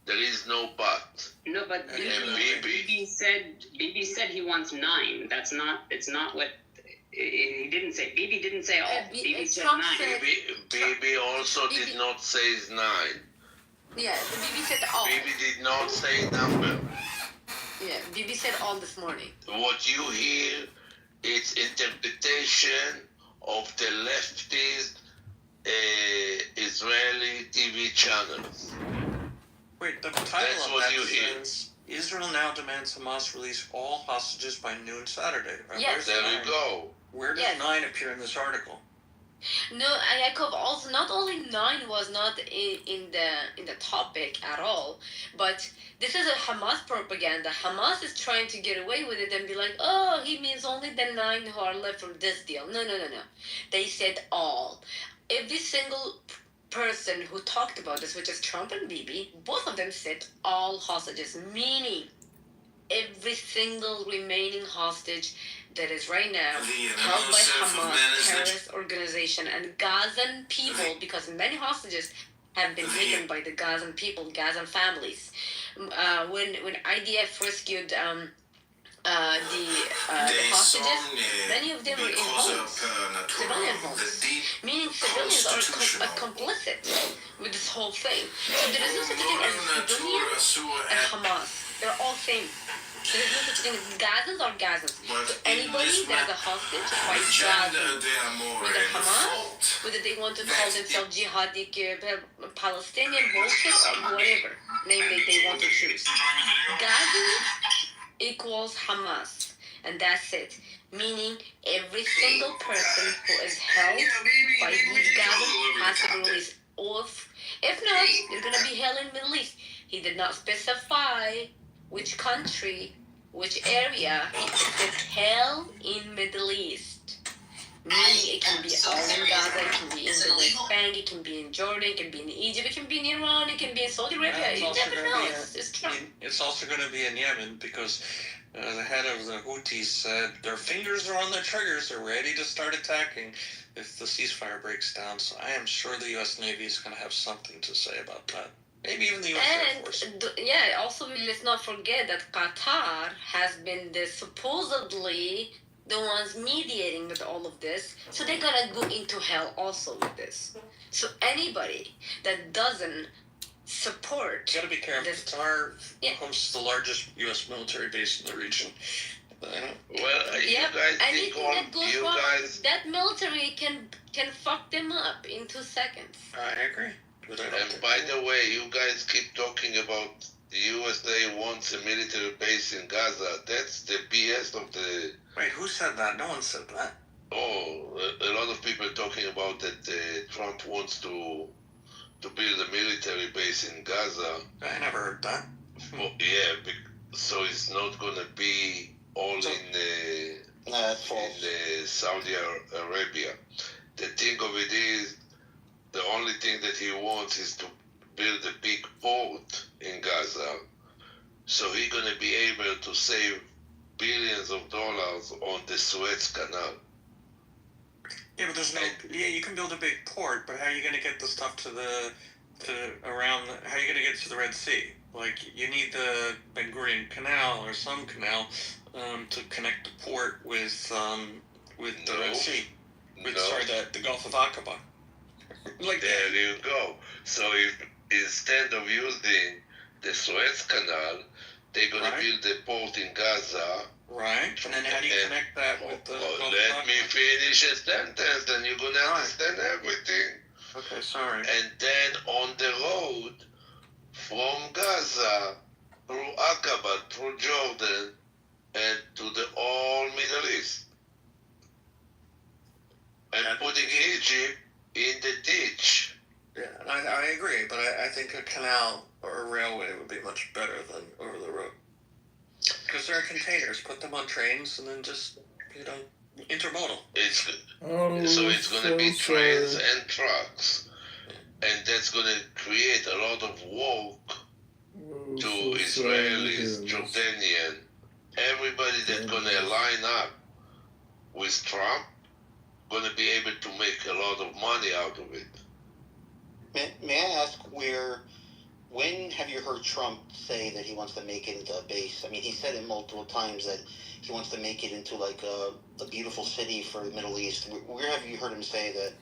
There is no but. No, but And Bibi said he wants 9. That's not. It's not what he didn't say. Bibi didn't say all. Bibi said Trump 9. said- Bibi also Bibi- did not say 9. Yeah, the Bibi said all. Bibi did not say number. Yeah, Bibi said all this morning. What you hear is interpretation of the leftist Israeli TV channels. Wait, the title That's of what that you hear. says Israel now demands Hamas release all hostages by noon Saturday. Right? Yes. Where's There you 9? go. Where does Yes. 9 appear in this article? No, Yaakov, also not only 9 was not in the topic at all, but this is a Hamas propaganda. Hamas is trying to get away with it and be like, oh, he means only the 9 who are left from this deal. No. They said all. Every single person who talked about this, which is Trump and Bibi, both of them said all hostages, meaning every single remaining hostage that is right now held by Hamas terrorist organization and Gazan people, because many hostages have been taken by the Gazan people, Gazan families. When IDF rescued the hostages, many of them were in homes, civilian homes, meaning civilians are complicit with this whole thing. So there is no such thing as civilians and Hamas. They're all same. There is no such thing as Gazans or Gazans. So anybody that is a hostage by Gazans, whether Hamas, whether they want to call themselves jihadi, Palestinian bullshit, or whatever name they want to choose, Gazans equals Hamas, and that's it. Meaning every single person who is held by these Gazans has to be released off. If not, they're gonna be held in the Middle East. He did not specify which country, which area. It says hell in Middle East. Meaning it can be all in Gaza, it can be in the West Bank, it can be in Jordan, it can be in Egypt, it can be in Iran, it can be in Saudi Arabia. You never know. It's Trump. It's also going to be in Yemen because the head of the Houthis said their fingers are on the triggers. They're ready to start attacking if the ceasefire breaks down. So I am sure the U.S. Navy is going to have something to say about that. Maybe even the U.S. Air Force. Also let's not forget that Qatar has been supposedly the ones mediating with all of this, so they're gonna go into hell also with this. So anybody that doesn't support, You gotta be careful. this, Qatar hosts the largest U.S. military base in the region. Well, you yep, guys think anything all that goes you wrong, guys. that military can fuck them up in 2 seconds. I agree. But I don't And think by the way, you guys keep talking about the USA wants a military base in Gaza. That's the BS of the. Wait, who said that? No one said that. Oh, a lot of people talking about that Trump wants to build a military base in Gaza. I never heard that. Well, yeah, so it's not gonna be all in Saudi Arabia. The thing of it is, the only thing that he wants is to build a big port in Gaza, so he's gonna be able to save billions of dollars on the Suez Canal. Yeah, but there's no. Yeah, you can build a big port, but how are you going to get the stuff to around? How are you going to get to the Red Sea? Like, you need the Ben Gurion Canal or some canal to connect the port with the Red Sea. Sorry, the Gulf of Aqaba. Like there you go. So if instead of using the Suez Canal, they're gonna build a port in Gaza. Right. And then how do you connect that with the Gulf of Let me finish a sentence, and you're gonna understand everything. Okay, sorry. And then on the road from Gaza through Aqaba, through Jordan, and to the all Middle East, and putting Egypt in the ditch. Yeah, I agree, but I think a canal or a railway would be much better than over the road. Because there are containers, put them on trains, and then just, intermodal. So it's going to be trains and trucks, and that's going to create a lot of work to Israelis, Jordanian, everybody that's going to line up with Trump going to be able to make a lot of money out of it. May I ask when have you heard Trump say that he wants to make it into a base? I mean, he said it multiple times that he wants to make it into like a beautiful city for the Middle East. Where have you heard him say that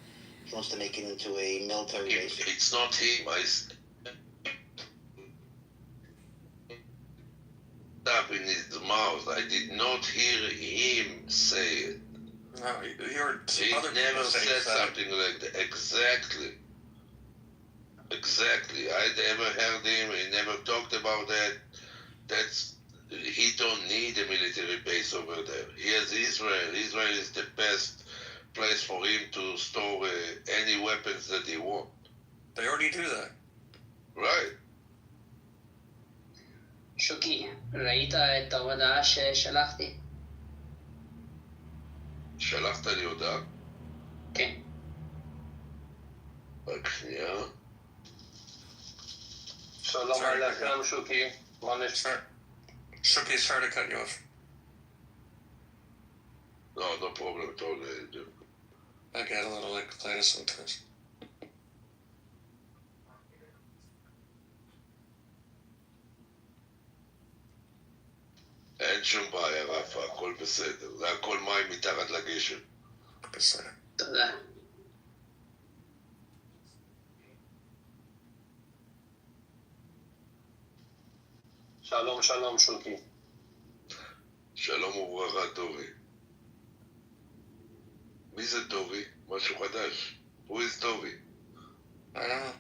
he wants to make it into a military base? It's not him. I up in his mouth. I did not hear him say it. No, you heard He other people never say said that. something like that. Exactly. I never heard him. He never talked about that. He don't need a military base over there. He has Israel. Israel is the best place for him to store any weapons that he wants. They already do that. Right. שוקי, ראית את ההודעה ששלחתי? שלחת לי הודעה? כן. רק שנייה. שלום עליכם, שוקי. מה נשמע? Shuki, sorry to cut you off. No problem at all. I get a little excited sometimes. אין שום בעיה, רפה, הכל בסדר. זה הכל מים מתחת לגשם. בסדר. תודה. שלום, שלום, שוקי. שלום וברכה, טובי. מי זה טובי? משהו חדש. Who is טובי? I don't know.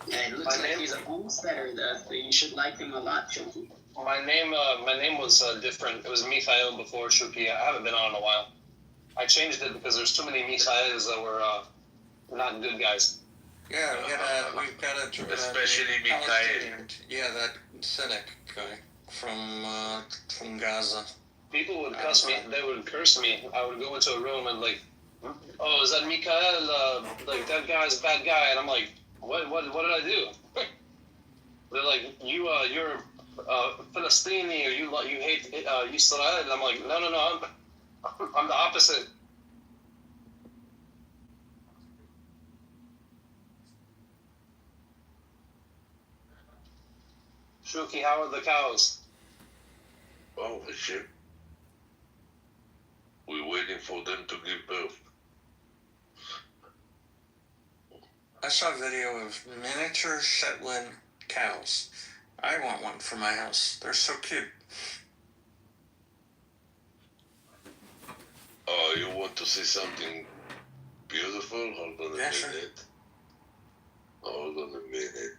Yeah, it looks like he's a homesteader. You should like him a lot, Shoki. My name was different. It was Mikhail before Shuki. I haven't been on in a while. I changed it because there's too many Mikhails that were not good guys. Yeah, we've got a Especially Mikhail. Palestinian. Yeah, that cynic guy from Gaza. People would cuss me. They would curse me. I would go into a room and like, oh, is that Mikhail? Like that guy's a bad guy, and I'm like, what did I do? They're like, you're Palestinian, or you hate Israel, and I'm like, no, I'm the opposite. Shuki, how are the cows? Oh, shit. We're waiting for them to give birth. I saw a video of miniature Shetland cows. I want one for my house. They're so cute. Oh, you want to see something beautiful? Hold on a minute. Hold on a minute.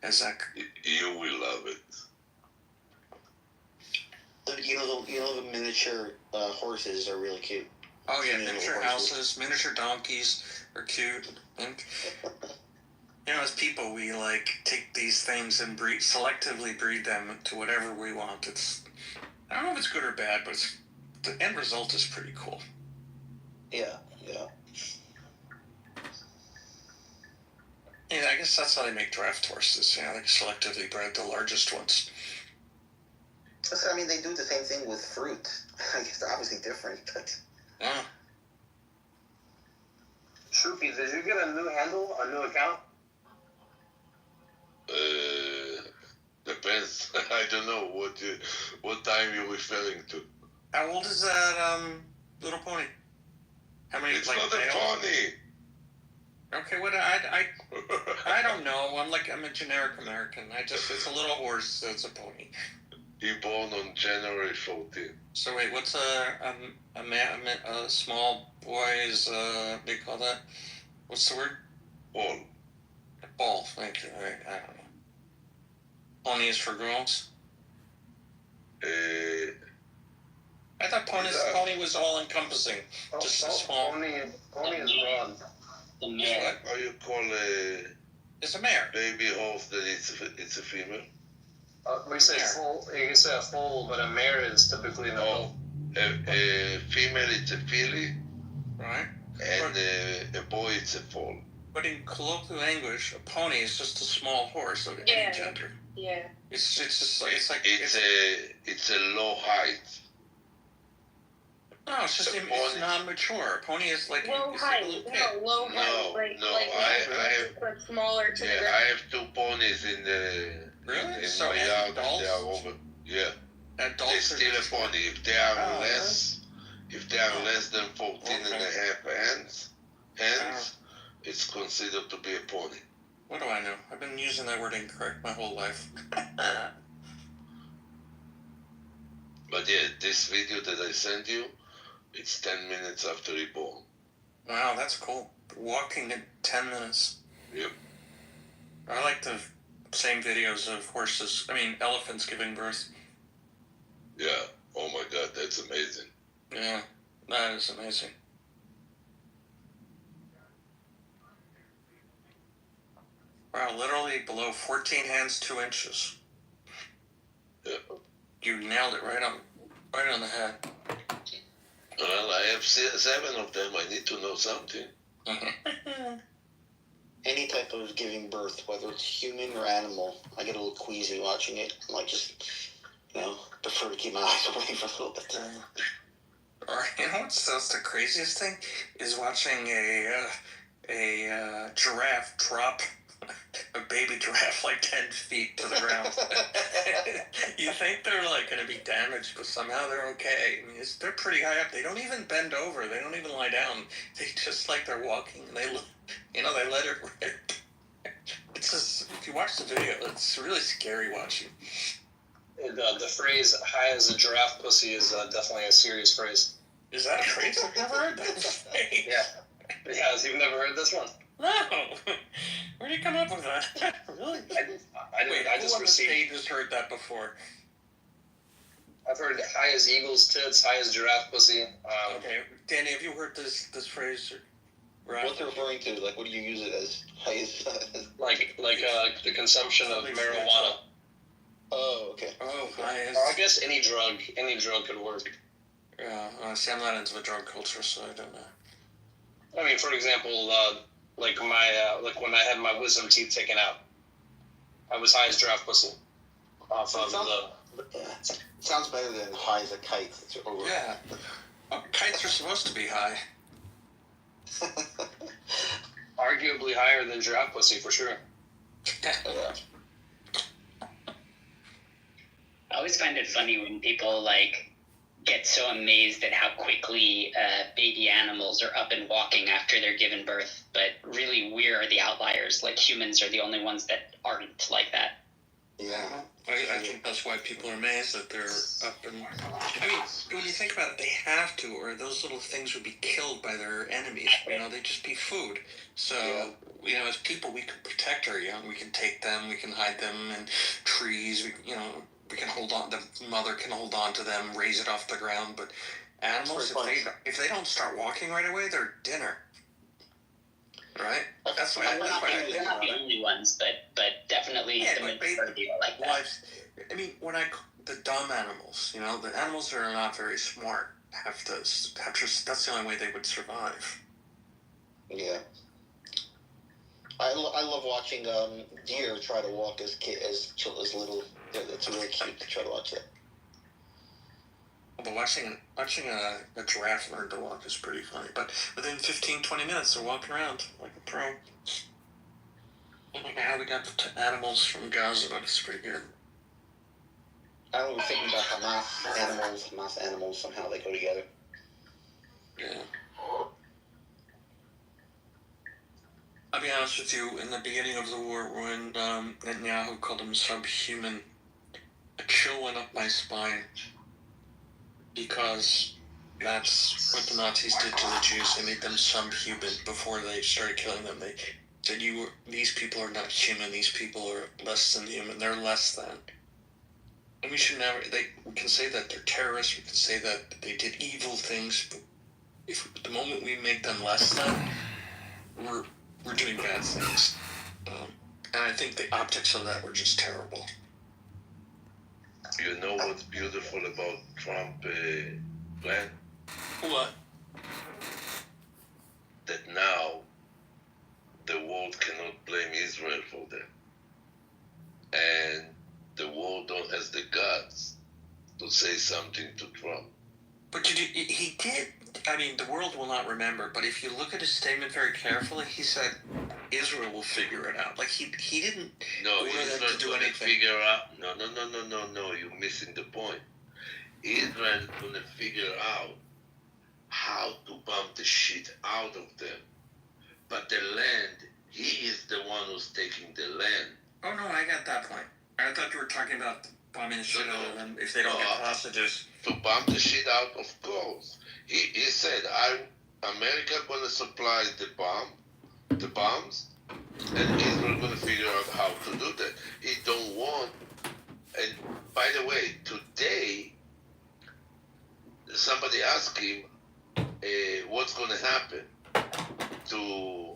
Isaac. You will love it. You know the miniature horses are really cute. Oh yeah, miniature houses, miniature donkeys are cute. And, as people, we like take these things and selectively breed them to whatever we want. I don't know if it's good or bad, but the end result is pretty cool. Yeah. Yeah, I guess that's how they make draft horses. They selectively bred the largest ones. So, I mean, they do the same thing with fruit. I guess they're obviously different, but... Yeah. Shuki, did you get a new handle, a new account? Depends. I don't know what time you're referring to. How old is that little pony? How many? It's not a pony. Okay, what I don't know. I'm a generic American. It's a little horse that's a pony. He born on January 14th. So wait, what's a small boy's, what do you call that? What's the word? Ball. Ball, thank you. I don't know. Pony is for girls? I thought pony was all-encompassing. Just a small... Pony is broad. The mare. How you call It's a mare. Baby horse that it's a female? We say foal. You can say a foal, but a mare is typically an foal. A female it's a filly, right? And a boy it's a foal. But in colloquial English, a pony is just a small horse of any gender. Yeah. It's just like it's a low height. No, it's just it's not mature. A pony is like Low it's height. like a little kid. No, low height. Like smaller to the ground. I have 2 ponies in the Really? in So my yard. adults? They are over. Yeah. Adults They steal a pony if they are less than 14 and a half hands. It's considered to be a pony. What do I know? I've been using that word incorrect my whole life. But yeah, this video that I sent you, it's 10 minutes after he born. Wow, that's cool. Walking in 10 minutes. Yep. I like the same videos of elephants giving birth. Yeah. Oh my God, that's amazing. Yeah, that is amazing. Wow, literally below 14 hands, 2 inches. Yeah. You nailed it right on the head. Well, I have 7 of them. I need to know something. Any type of giving birth, whether it's human or animal, I get a little queasy watching it. I might just, prefer to keep my eyes away for a little bit. Or that's the craziest thing is watching a giraffe drop a baby giraffe like 10 feet to the ground. You think they're like going to be damaged, but somehow they're okay. I mean, they're pretty high up. They don't even bend over. They don't even lie down. They just like they're walking and they let it rip. It's just, if you watch the video, it's really scary watching. The phrase "high as a giraffe pussy" is definitely a serious phrase. Is that a phrase? I've never heard that phrase. Yeah, you've never heard this one? No. Where do you come up with that? Really? I just received. Just heard that before. I've heard high as eagle's tits, high as giraffe pussy. Okay, Danny, have you heard this phrase? Right. What's it referring to? Like, what do you use it as? High as like the consumption of marijuana. Oh, okay. Oh, I guess any drug could work. Yeah, see, I'm not into the drug culture, so I don't know. I mean, for example, like when I had my wisdom teeth taken out, I was high as giraffe pussy. Sounds better than high as a kite. Yeah, kites are supposed to be high. Arguably higher than giraffe pussy for sure. I always find it funny when people get so amazed at how quickly baby animals are up and walking after they're given birth, but really we are the outliers. Like humans are the only ones that aren't like that. Yeah. I think that's why people are amazed that they're up and... I mean, when you think about it, they have to, or those little things would be killed by their enemies. They'd just be food. So, as people, we can protect our young. We can take them, we can hide them in trees, we can hold on, the mother can hold on to them, raise it off the ground, but animals, if they don't start walking right away, they're dinner. Right? That's why they're not the only ones, but definitely the majority are like that. I mean, the dumb animals, the animals that are not very smart have to, that's the only way they would survive. Yeah. I love watching deer try to walk as little. It's really cute to try to watch that. But watching a giraffe learn to walk is pretty funny. But within 15-20 minutes, they're walking around like a pro. I don't know how we got to animals from Gaza, but it's pretty good. I was thinking about Hamas animals, somehow they go together. Yeah. I'll be honest with you, in the beginning of the war, when Netanyahu called him subhuman, a chill went up my spine. Because that's what the Nazis did to the Jews. They made them subhuman before they started killing them. They said, these people are not human, these people are less than human, they're less than. And we should never, we can say that they're terrorists, we can say that they did evil things, but the moment we make them less than, we're doing bad things. And I think the optics of that were just terrible. You know what's beautiful about Trump plan? What? That now the world cannot blame Israel for that. And say something to Trump. But he did. I mean, the world will not remember. But if you look at his statement very carefully, he said Israel will figure it out. Like he didn't. No, order them Israel to do gonna anything. figure out. No. You're missing the point. Israel gonna figure out how to bomb the shit out of them. But the land, he is the one who's taking the land. Oh no, I got that point. I thought you were talking about bombing the shit out of them if they don't get hostages. To bomb the shit out, of course. He said, America gonna supply the bombs, and Israel gonna figure out how to do that. He don't want. And by the way, today, somebody asked him, what's gonna happen to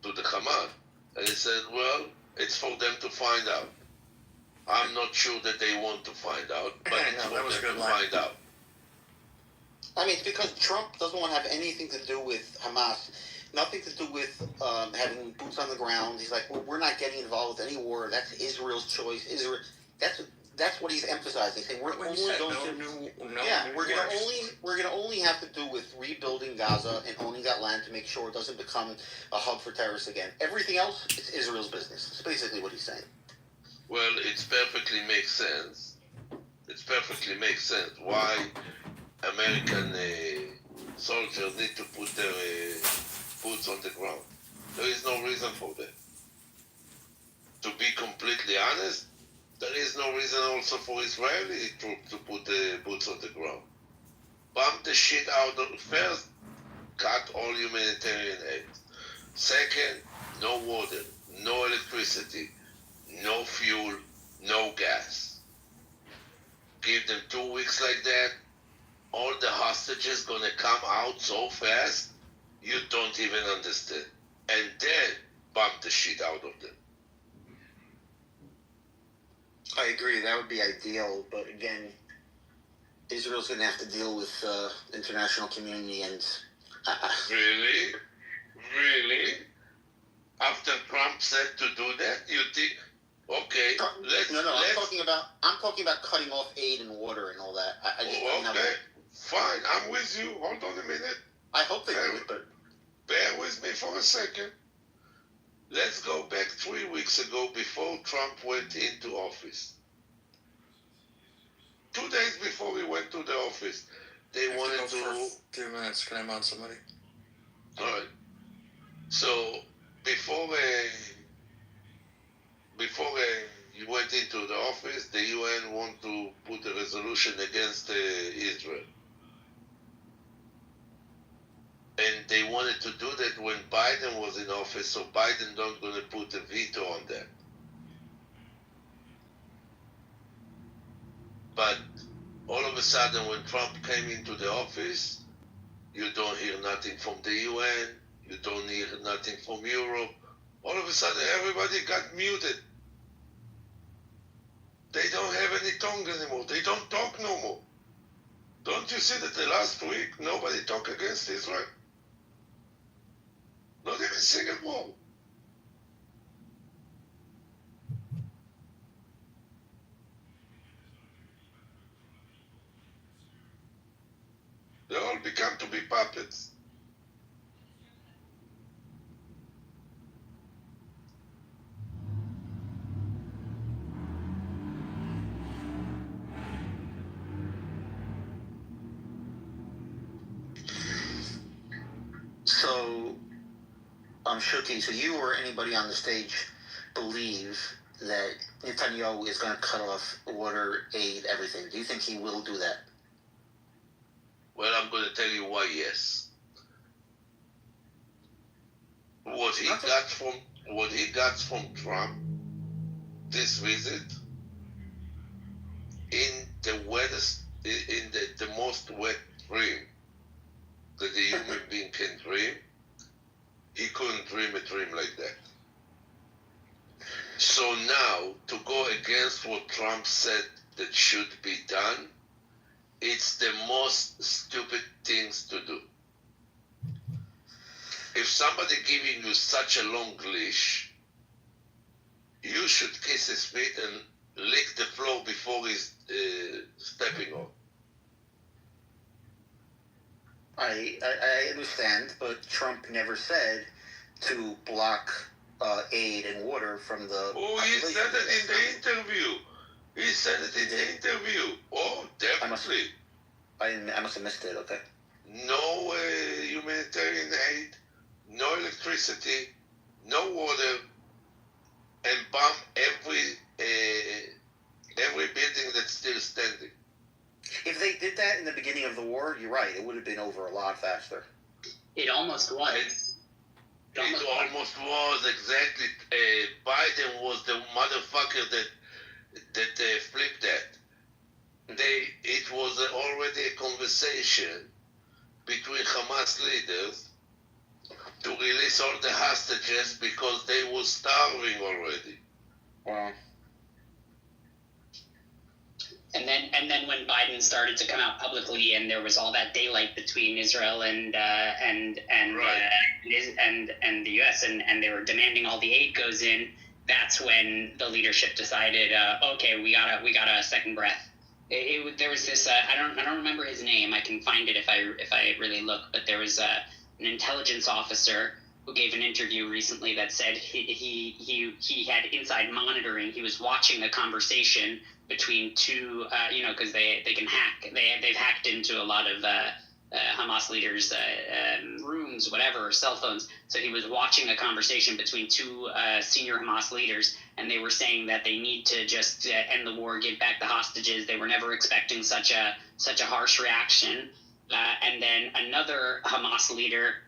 the Hamas, and he said, well, it's for them to find out. I'm not sure that they want to find out, but it's for them to find out. I mean, it's because Trump doesn't want to have anything to do with Hamas, nothing to do with having boots on the ground. He's like, well, we're not getting involved with any war. That's Israel's choice. Israel. That's what he's emphasizing. He's saying we're only we're gonna only have to do with rebuilding Gaza and owning that land to make sure it doesn't become a hub for terrorists again. Everything else is Israel's business. That's basically what he's saying. Well, it perfectly makes sense. Why American soldiers need to put their boots on the ground. There is no reason for that. To be completely honest, there is no reason also for Israeli troops to put the boots on the ground. Bomb the shit out of first, cut all humanitarian aid. Second, no water, no electricity, no fuel, no gas. Give them 2 weeks like that, all the hostages gonna come out so fast, you don't even understand. And then bomb the shit out of them. I agree. That would be ideal, but again, Israel's going to have to deal with the international community and. Really? After Trump said to do that, you think? Okay, let's. I'm talking about cutting off aid and water and all that. I just don't know. Okay, fine. I'm with you. Hold on a minute. I hope they do it, but bear with me for a second. Let's go back 3 weeks ago before Trump went into office. 2 days before he went to the office, they wanted to. For 2 minutes, can I mount somebody? All right. So before he went into the office, the UN wanted to put a resolution against Israel. And they wanted to do that when Biden was in office, so Biden not going to put a veto on that. But all of a sudden, when Trump came into the office, you don't hear nothing from the UN, you don't hear nothing from Europe. All of a sudden, everybody got muted. They don't have any tongue anymore. They don't talk no more. Don't you see that the last week, nobody talked against Israel? Not even a single word. They all become to be puppets. So, Shuki, so you or anybody on the stage believe that Netanyahu is going to cut off water, aid, everything. Do you think he will do that? Well, I'm going to tell you why yes. What he got from Trump this visit in the wettest, in the most wet dream that a human being can dream, he couldn't dream a dream like that. So now, to go against what Trump said that should be done, it's the most stupid things to do. If somebody giving you such a long leash, you should kiss his feet and lick the floor before he's stepping on. I understand, but Trump never said to block aid and water from the. Oh, he said it in the interview. He said it in the interview. Oh, definitely. I must have missed it. Okay. No humanitarian aid, no electricity, no water, and bomb every building that's still standing. If they did that in the beginning of the war, you're right. It would have been over a lot faster. It almost was. It almost was, exactly. Biden was the motherfucker that flipped that. It was already a conversation between Hamas leaders to release all the hostages because they were starving already. Wow. And then when Biden started to come out publicly, and there was all that daylight between Israel and the U.S. and they were demanding all the aid goes in. That's when the leadership decided, okay, we got a second breath. There was this I don't remember his name. I can find it if I really look. But there was an intelligence officer who gave an interview recently that said he had inside monitoring. He was watching a conversation between two, because they can hack. They've hacked into a lot of Hamas leaders' rooms, whatever, cell phones. So he was watching a conversation between two senior Hamas leaders, and they were saying that they need to just end the war, give back the hostages. They were never expecting such a harsh reaction. And then another Hamas leader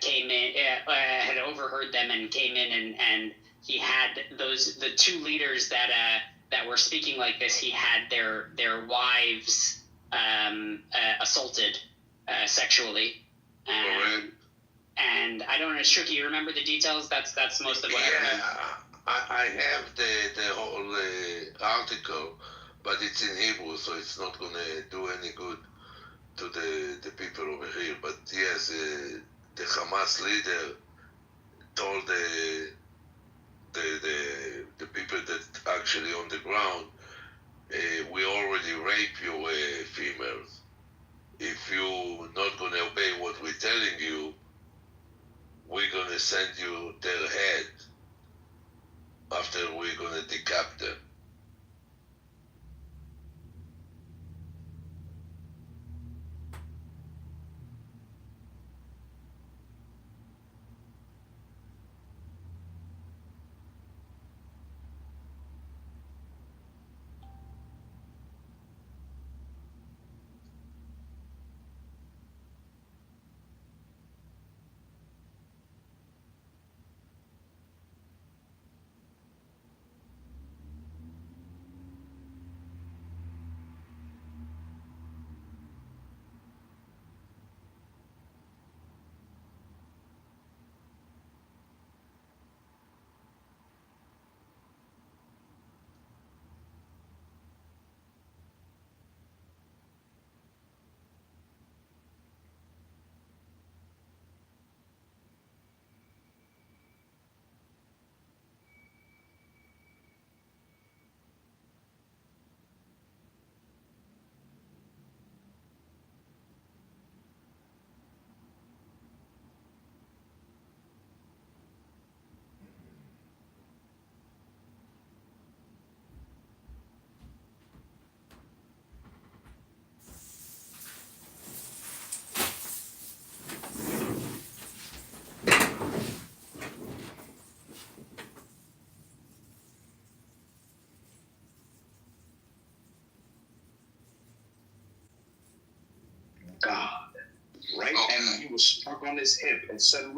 came in, had overheard them and came in, and he had the two leaders that were speaking like this. He had their wives assaulted sexually, and I don't know, Shuki, you remember the details? That's most of what I remember. I have the whole article, but it's in Hebrew, so it's not going to do any good to the people over here. But yes, the Hamas leader told the people that actually on the ground, we already rape you females. If you're not going to obey what we're telling you, we're going to send you their head after we're going to decap them. God, right? Okay. And he was stuck on his hip, etc.,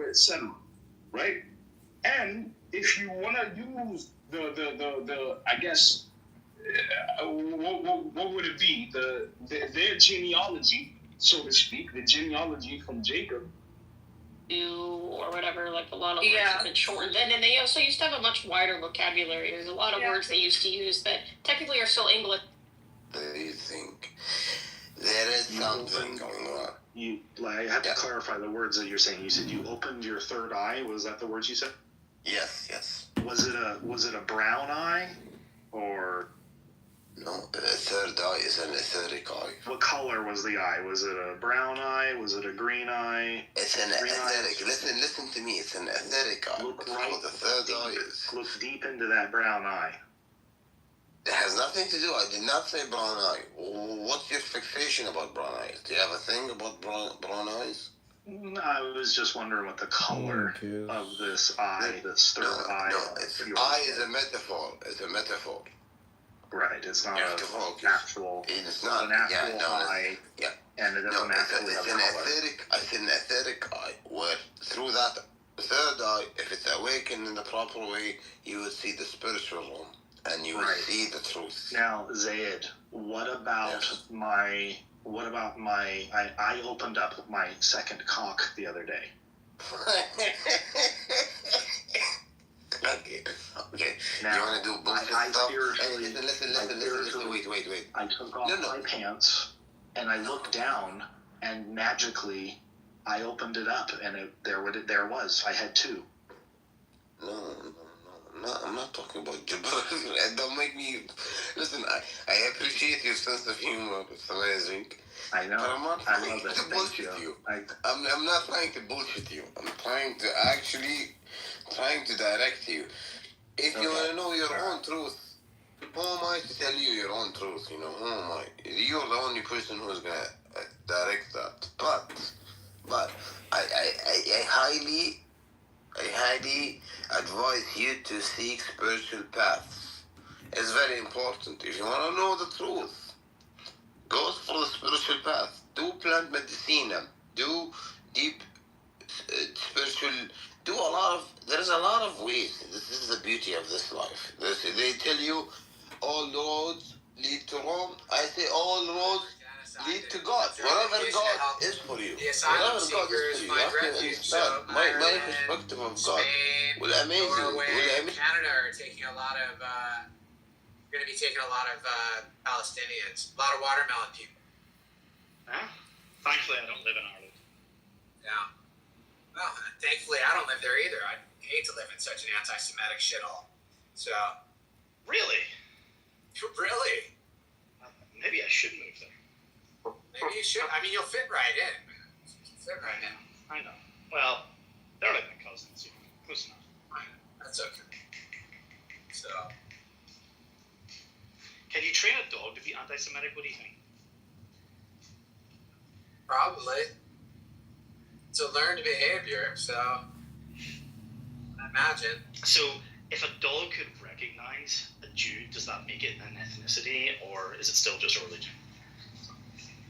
right? And if you want to use the I guess, what would it be? Their genealogy, so to speak, the genealogy from Jacob. Or whatever, like a lot of words have been shortened. And then they also used to have a much wider vocabulary. There's a lot of words they used to use that technically are still English. They think there is something going on. I have to clarify the words that you're saying. You said you opened your third eye. Was that the words you said? Yes. Was it a brown eye? or no, a third eye is an etheric eye. what color was the eye? Was it a brown eye? Was it a green eye? It's an etheric. Listen to me. It's an etheric eye. Look That's what the third eye is. Look deep into that brown eye. It has nothing to do. I did not say brown eye. What's your fixation about brown eyes? Do you have a thing about brown eyes? I was just wondering what the color of this eye, this third eye. No, eye is a metaphor. It's a metaphor. Right. It's not an actual. It's not an actual eye. Yeah. And it doesn't actually have color. It's an etheric eye where through that third eye, if it's awakened in the proper way, you would see the spiritual realm. And you will see the truth. Now, Zaid, what about I opened up my second cock the other day. Okay. Now, you want to do bullshit stuff? Listen. Wait. I took off my pants, and I looked down, and magically, I opened it up, and there it was. I had two. No, I'm not talking about gibberish. Don't make me... Listen, I appreciate your sense of humor. It's amazing. I know. But I'm not trying to bullshit you. I'm not trying to bullshit you. I'm trying to direct you. If you want to know your own truth, who am I to tell you your own truth? You know, who am I? You're the only person who's going to direct that. But I highly advise you to seek spiritual paths. It's very important. If you want to know the truth, go for the spiritual path. Do plant medicina. Do deep spiritual. There's a lot of ways. This is the beauty of this life. They tell you all roads lead to Rome. I say all roads lead to God. Whatever God is for you. Whatever God is for you. You have to understand. My perspective of God will amaze you. Norway, Canada are taking a lot of, going to be taking a lot of Palestinians. A lot of watermelon people. Huh? Thankfully, I don't live in Ireland. Yeah. Well, thankfully, I don't live there either. I hate to live in such an anti-Semitic shithole. So. Really? Really? Maybe I should move there. Maybe you should. I mean, you'll fit right in. I know. Well, they're like my cousins. Close enough. That's okay. So. Can you train a dog to be anti-Semitic? What do you think? Probably. It's a learned behavior, so. I imagine. So, if a dog could recognize a Jew, does that make it an ethnicity, or is it still just a religion?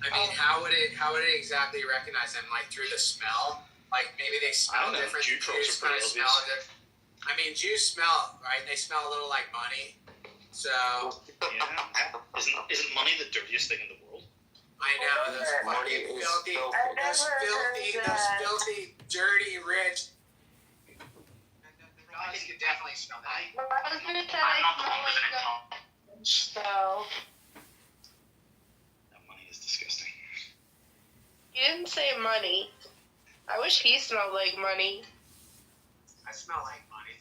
I mean, how would it exactly recognize them? Like through the smell? Like maybe they smell different. Jews kind of smell different. I mean, Jews smell, right? They smell a little like money. So. Yeah. Isn't money the dirtiest thing in the world? I know. Those fucking filthy, those filthy, dirty, rich. I think you definitely smell that. I was gonna say so. Money is disgusting. You didn't say money. I wish he smelled like money. I smell like money.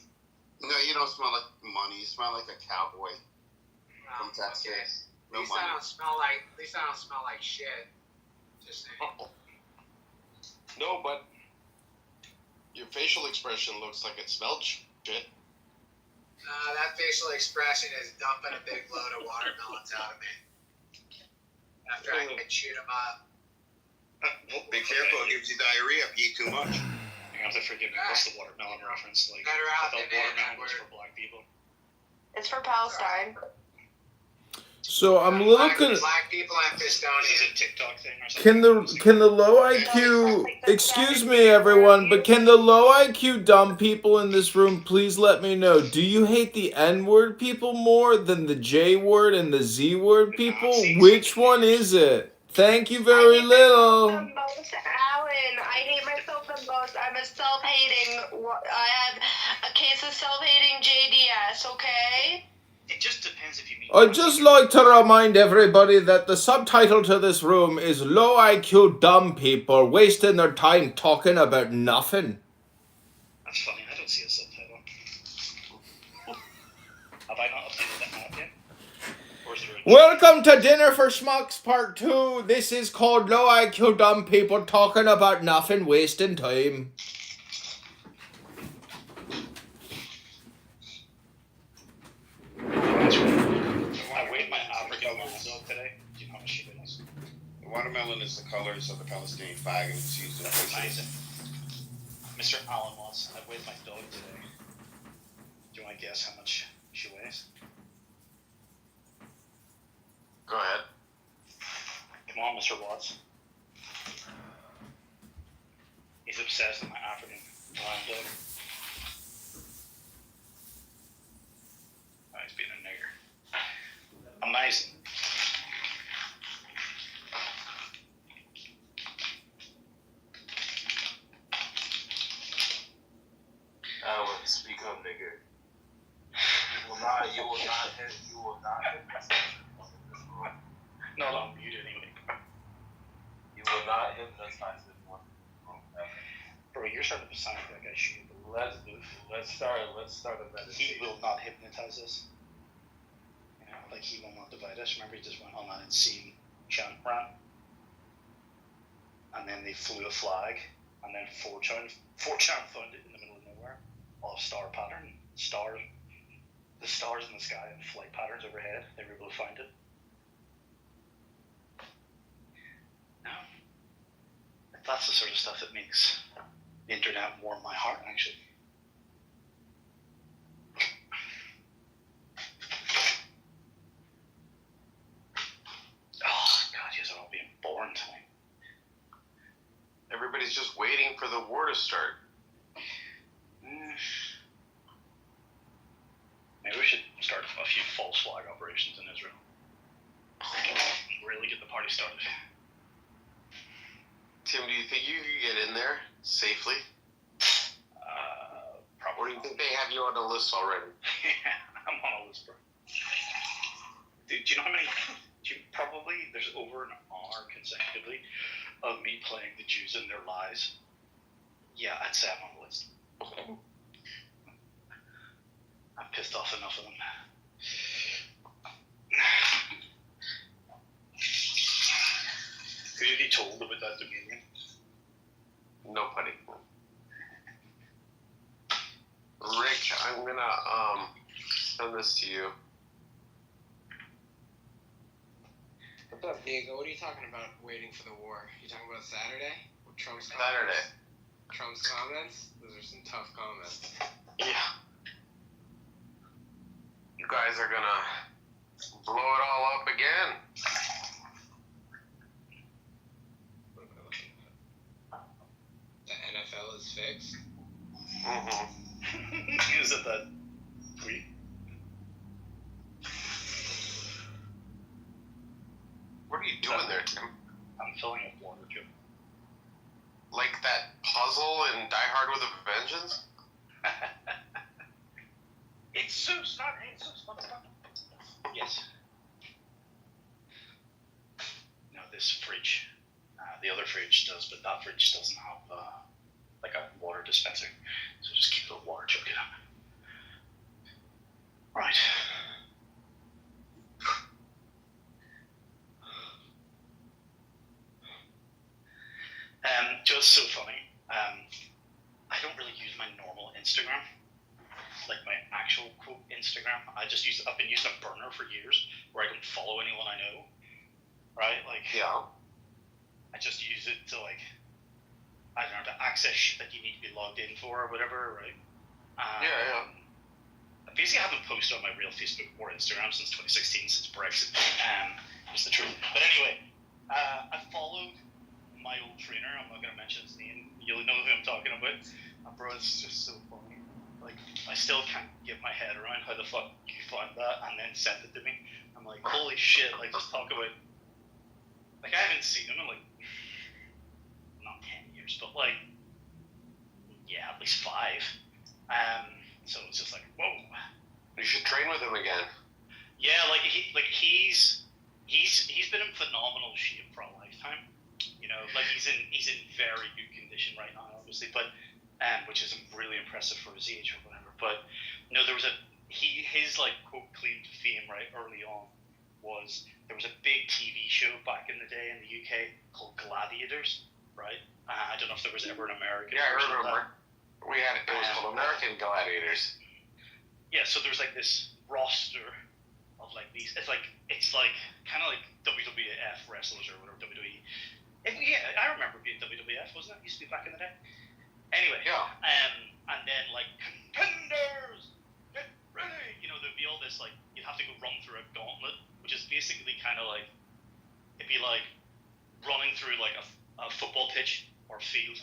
No, you don't smell like money. You smell like a cowboy from Texas. Okay. At least I don't smell like shit. Just saying. No, but your facial expression looks like it smelled shit. That facial expression is dumping a big load of watermelons out of me. After I chewed them up. Well, be careful, it gives you diarrhea if you eat too much. You have to forgive me. What's the watermelon reference? Like, better out I thought than in, watermelon was for black people. It's for Palestine. So I'm a little black people have dystonia. Is it a TikTok thing or something? Can the low IQ, excuse me everyone, but can the low IQ dumb people in this room please let me know, do you hate the N word people more than the J word and the Z word people? Which one is it? Thank you very little. The most, Alan. I hate myself the most. I'm a self-hating. I have a case of self-hating JDS. Okay. It just depends if you mean. I'd just like to remind everybody that the subtitle to this room is Low IQ Dumb People Wasting Their Time Talking About Nothing. That's funny, I don't see a subtitle. Have I not updated that map yet? Welcome to Dinner for Schmucks Part 2. This is called Low IQ Dumb People Talking About Nothing, Wasting Time. I weighed my African livestock today. Do you know how much she weighs? The watermelon is the colors of the Palestinian flag, and it's used in Amazing. Mr. Allen Watts, I weighed my dog today. Do you want to guess how much she weighs? Go ahead. Come on, Mr. Watts. He's obsessed with my African lion dog. Oh, he's being a nigger. Amazing. Alan, speak up, nigga. You will not hit this. No, I'm mute anyway. You will not hypnotize this one. Bro, you're starting to sound like that guy shit. Let's start a meditation. He will not hypnotize us. You know, like he will not divide us. Remember, he just went on that insane chant rant, and then they flew a flag, and then 4chan found it in the middle of nowhere, all star pattern, stars, the stars in the sky and flight patterns overhead. They were able to find it. No, that's the sort of stuff that makes the internet warm my heart, actually. Oh, God, you guys are all being boring tonight. Everybody's just waiting for the war to start. Maybe we should start a few false flag operations in Israel. Really get the party started. Tim, do you think you could get in there safely? Probably. Or do you think they have you on the list already? Yeah, I'm on a list, bro. Dude, do you know how many? There's over an hour consecutively of me playing the Jews and their lies. Yeah, I'd say I'm on the list. I've pissed off enough of them. Who did he told about that Dominion? Nobody. Rick, I'm gonna send this to you. What's up, Diego? What are you talking about waiting for the war? You talking about Saturday? With Trump's comments? Saturday. Trump's comments? Those are some tough comments. Yeah. You guys are gonna blow it all up again. What am I looking at? The NFL is fixed? Mm-hmm. Is it that tweet? What are you doing there, Tim? I'm filling up water, Joe. Like that puzzle in Die Hard with a Vengeance? It's so smart. Yes. No, this fridge. The other fridge does, but that fridge doesn't have like a water dispenser. So just keep the water jug in it. Right. Just so funny. I don't really use my normal Instagram, like my actual quote Instagram. I've been using a burner for years, where I don't follow anyone I know. Right? Like, yeah. I just use it to I don't know, to access shit that you need to be logged in for or whatever, right? Yeah. I basically haven't posted on my real Facebook or Instagram since 2016, since Brexit. It's the truth. But anyway, I followed my old trainer. I'm not going to mention his name. You'll know who I'm talking about. Bro, it's just so funny. Like, I still can't get my head around how the fuck you found that and then sent it to me. I'm like, holy shit, like, just talk about... Like, I haven't seen him in, like, not 10 years, but, like, yeah, at least 5. So it's just like, whoa. You should train with him again. Yeah, he's been in phenomenal shape for a lifetime. You know, like he's in very good condition right now, obviously, but which is really impressive for his age or whatever. But no, there was his like quote claim to fame right early on was there was a big TV show back in the day in the UK called Gladiators, right? I don't know if there was ever an American. Yeah, I version of remember. that. We had it was called American Gladiators. Yeah, so there's like this roster of like these. It's like kind of like WWF wrestlers or whatever WWE. Yeah, I remember being WWF, wasn't it? Used to be back in the day. Anyway, yeah. And then like contenders, get ready. You know, there'd be all this like you'd have to go run through a gauntlet, which is basically kind of like it'd be like running through like a football pitch or field,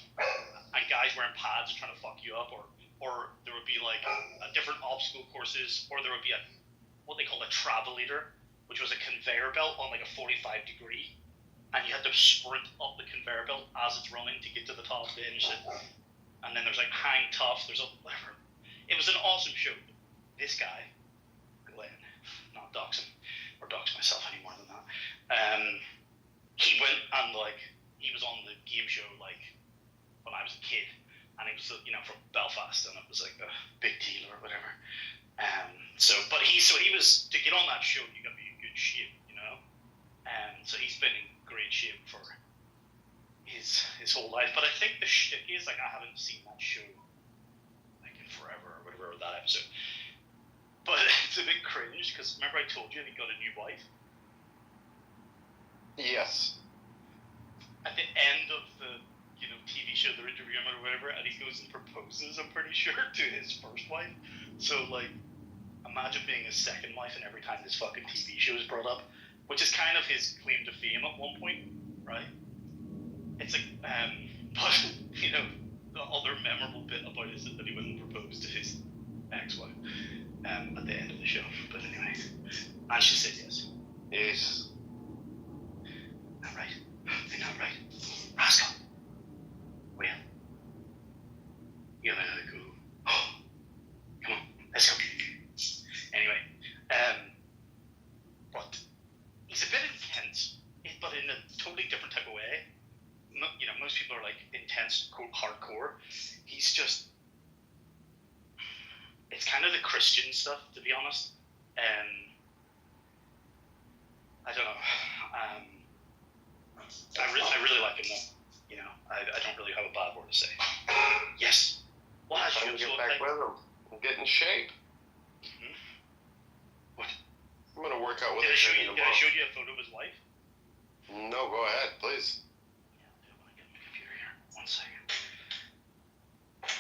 and guys wearing pads trying to fuck you up, or there would be like a different obstacle courses, or there would be what they call a travelator, which was a conveyor belt on like a 45 degree, and you had to sprint up the conveyor belt as it's running to get to the top of it and shit. And then there's like hang tough, there's whatever. It was an awesome show. This guy, Glenn, not dox him or dox myself any more than that. He went and like he was on the game show like when I was a kid, and he was from Belfast, and it was like a big deal or whatever. But he was to get on that show, you got to be in good shape, you know. So he's been in great shape for his whole life. But I think the shtick is like I haven't seen that show like in forever or whatever, or that episode. But it's a bit cringe because remember I told you he got a new wife. Yes. At the end of the TV show, they're interviewing him or whatever, and he goes and proposes, I'm pretty sure, to his first wife. So like, imagine being his second wife, and every time this fucking TV show is brought up, which is kind of his claim to fame at one point, right? It's like, but the other memorable bit about it is that he went and proposed to his ex-wife at the end of the show. But anyway, and she said yes. Yes. Not right. They're not right. Rascal. Well, you're gonna go. Oh, come on, let's go. Anyway, but he's a bit intense, but in a totally different type of way. Most people are like intense, quote, hardcore. He's just, it's kind of the Christian stuff, to be honest. I don't know. I really like him though. I don't really have a bad word to say. Yes. Well, I should get back with him and get in shape. Mm-hmm. What? I'm gonna work out with him. Did I show you a photo of his wife? No, go ahead, please. Yeah, I want to get my computer here. 1 second.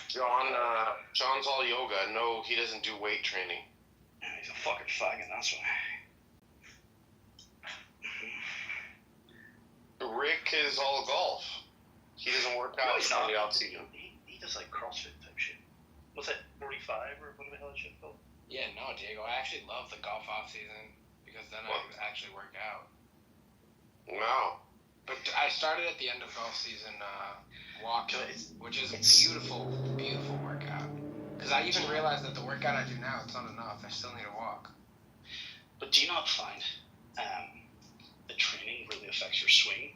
John's all yoga. No, he doesn't do weight training. Yeah, he's a fucking faggot, that's why. Rick is all golf. He doesn't work out in the off season. He does like CrossFit type shit. What's that, 45 or what the hell that shit called? Yeah, no, Diego, I actually love the golf off season because then I actually work out. Wow. But I started at the end of golf season walking, which is a beautiful, beautiful workout. Because I even realized that the workout I do now, it's not enough. I still need to walk. But do you not find the training really affects your swing?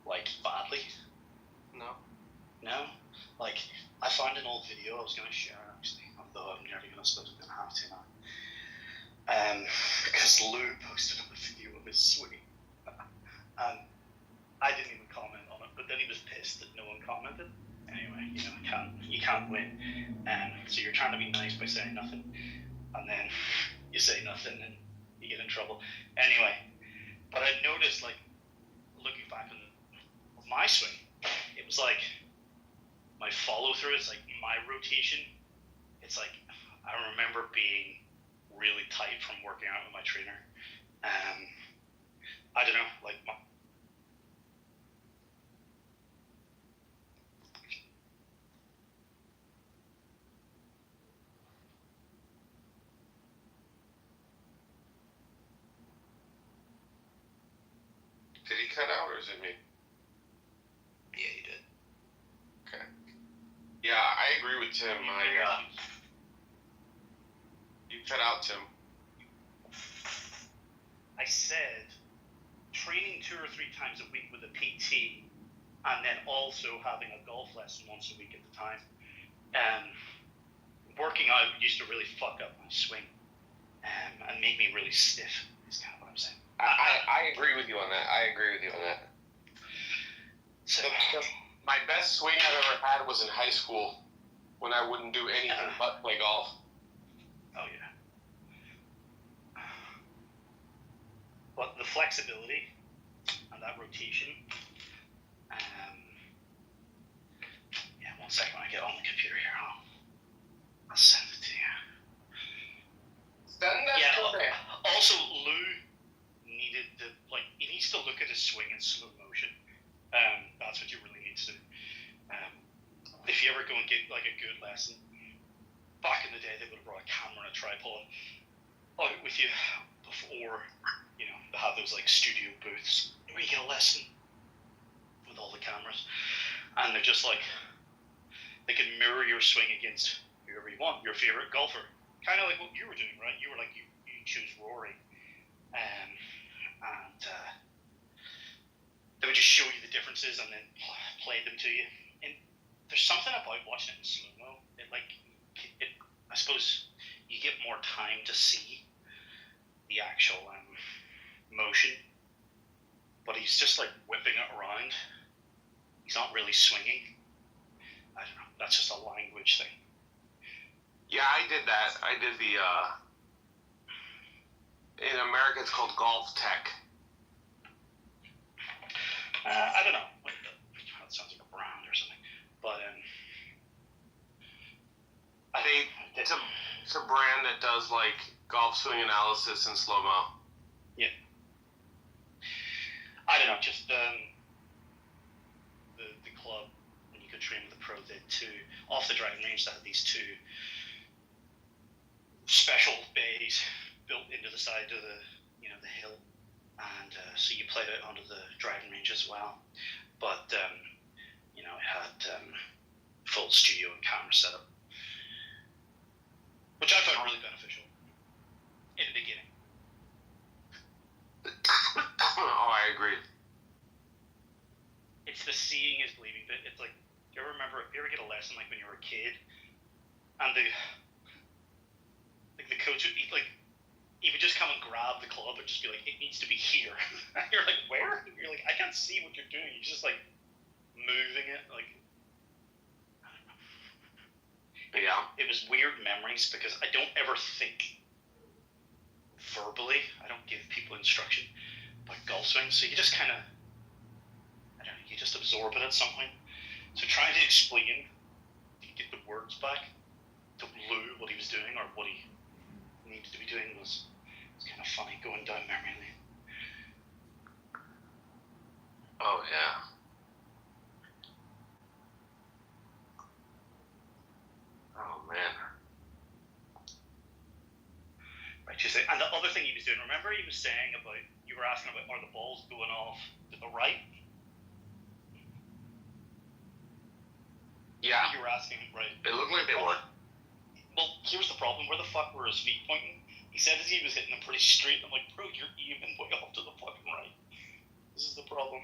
Like, badly? No. No? Like, I found an old video I was going to share, actually, although I'm never going to suppose I'm going to have to now. Because Lou posted up a video of his swing. And I didn't even comment on it, but then he was pissed that no one commented. Anyway, you can't win. So you're trying to be nice by saying nothing, and then you say nothing and you get in trouble. Anyway, but I noticed, like, looking back on my swing, it was like my follow through. It's like my rotation. It's like I remember being really tight from working out with my trainer. I don't know, like. Did he cut out, or is it me? Yeah, he did. Okay. Yeah, I agree with Tim. You cut out, Tim. I said training 2 or 3 times a week with a PT, and then also having a golf lesson once a week at the time. Working out used to really fuck up my swing and make me really stiff. Is kind of what what I'm saying. I agree with you on that. So, my best swing I've ever had was in high school when I wouldn't do anything but play golf. Oh yeah. But the flexibility and that rotation. Yeah, 1 second when I get on the computer here, I'll send it to you. Send that to me. Also, Lou needed he needs to look at his swing in slow motion. That's what you really need to do. If you ever go and get like a good lesson, back in the day they would have brought a camera and a tripod out with you before, they have those like studio booths where you get a lesson with all the cameras, and they're just like, they can mirror your swing against whoever you want, your favorite golfer, kind of like what you were doing, right? You were like, you chose Rory, and they would just show you the differences and then play them to you. And there's something about watching it in slow-mo. I suppose you get more time to see the actual motion. But he's just like whipping it around. He's not really swinging. I don't know. That's just a language thing. Yeah, I did that. I did in America it's called golf tech. I don't know. That sounds like a brand or something. But it's a brand that does like golf swing analysis in slow mo. Yeah. I don't know. Just the club, when you could train with the pro, they had two off the driving range. They had these two special bays built into the side of the hill. And so you played it onto the driving range as well. But, it had full studio and camera setup, which I found really beneficial in the beginning. Oh, I agree. It's the seeing is believing bit. It's like, do you ever get a lesson like when you were a kid? And the coach would he would just come and grab the club and just be like, it needs to be here. You're like, where? You're like, I can't see what you're doing. He's just like moving it. Like, I don't know. Yeah. It was weird memories because I don't ever think verbally. I don't give people instruction about golf swings. So you just kind of, I don't know, you just absorb it at some point. So trying to explain, to get the words back to Lou what he was doing or what he needed to be doing was kind of funny going down memory lane. Oh yeah. Oh man. Right, you say, and the other thing he was doing, remember he was saying about, you were asking about, are the balls going off to the right? Yeah. You were asking, right? It looked like they were. Well, here's the problem. Where the fuck were his feet pointing? He said as he was hitting them pretty straight. I'm like, bro, you're aiming way off to the fucking right. This is the problem.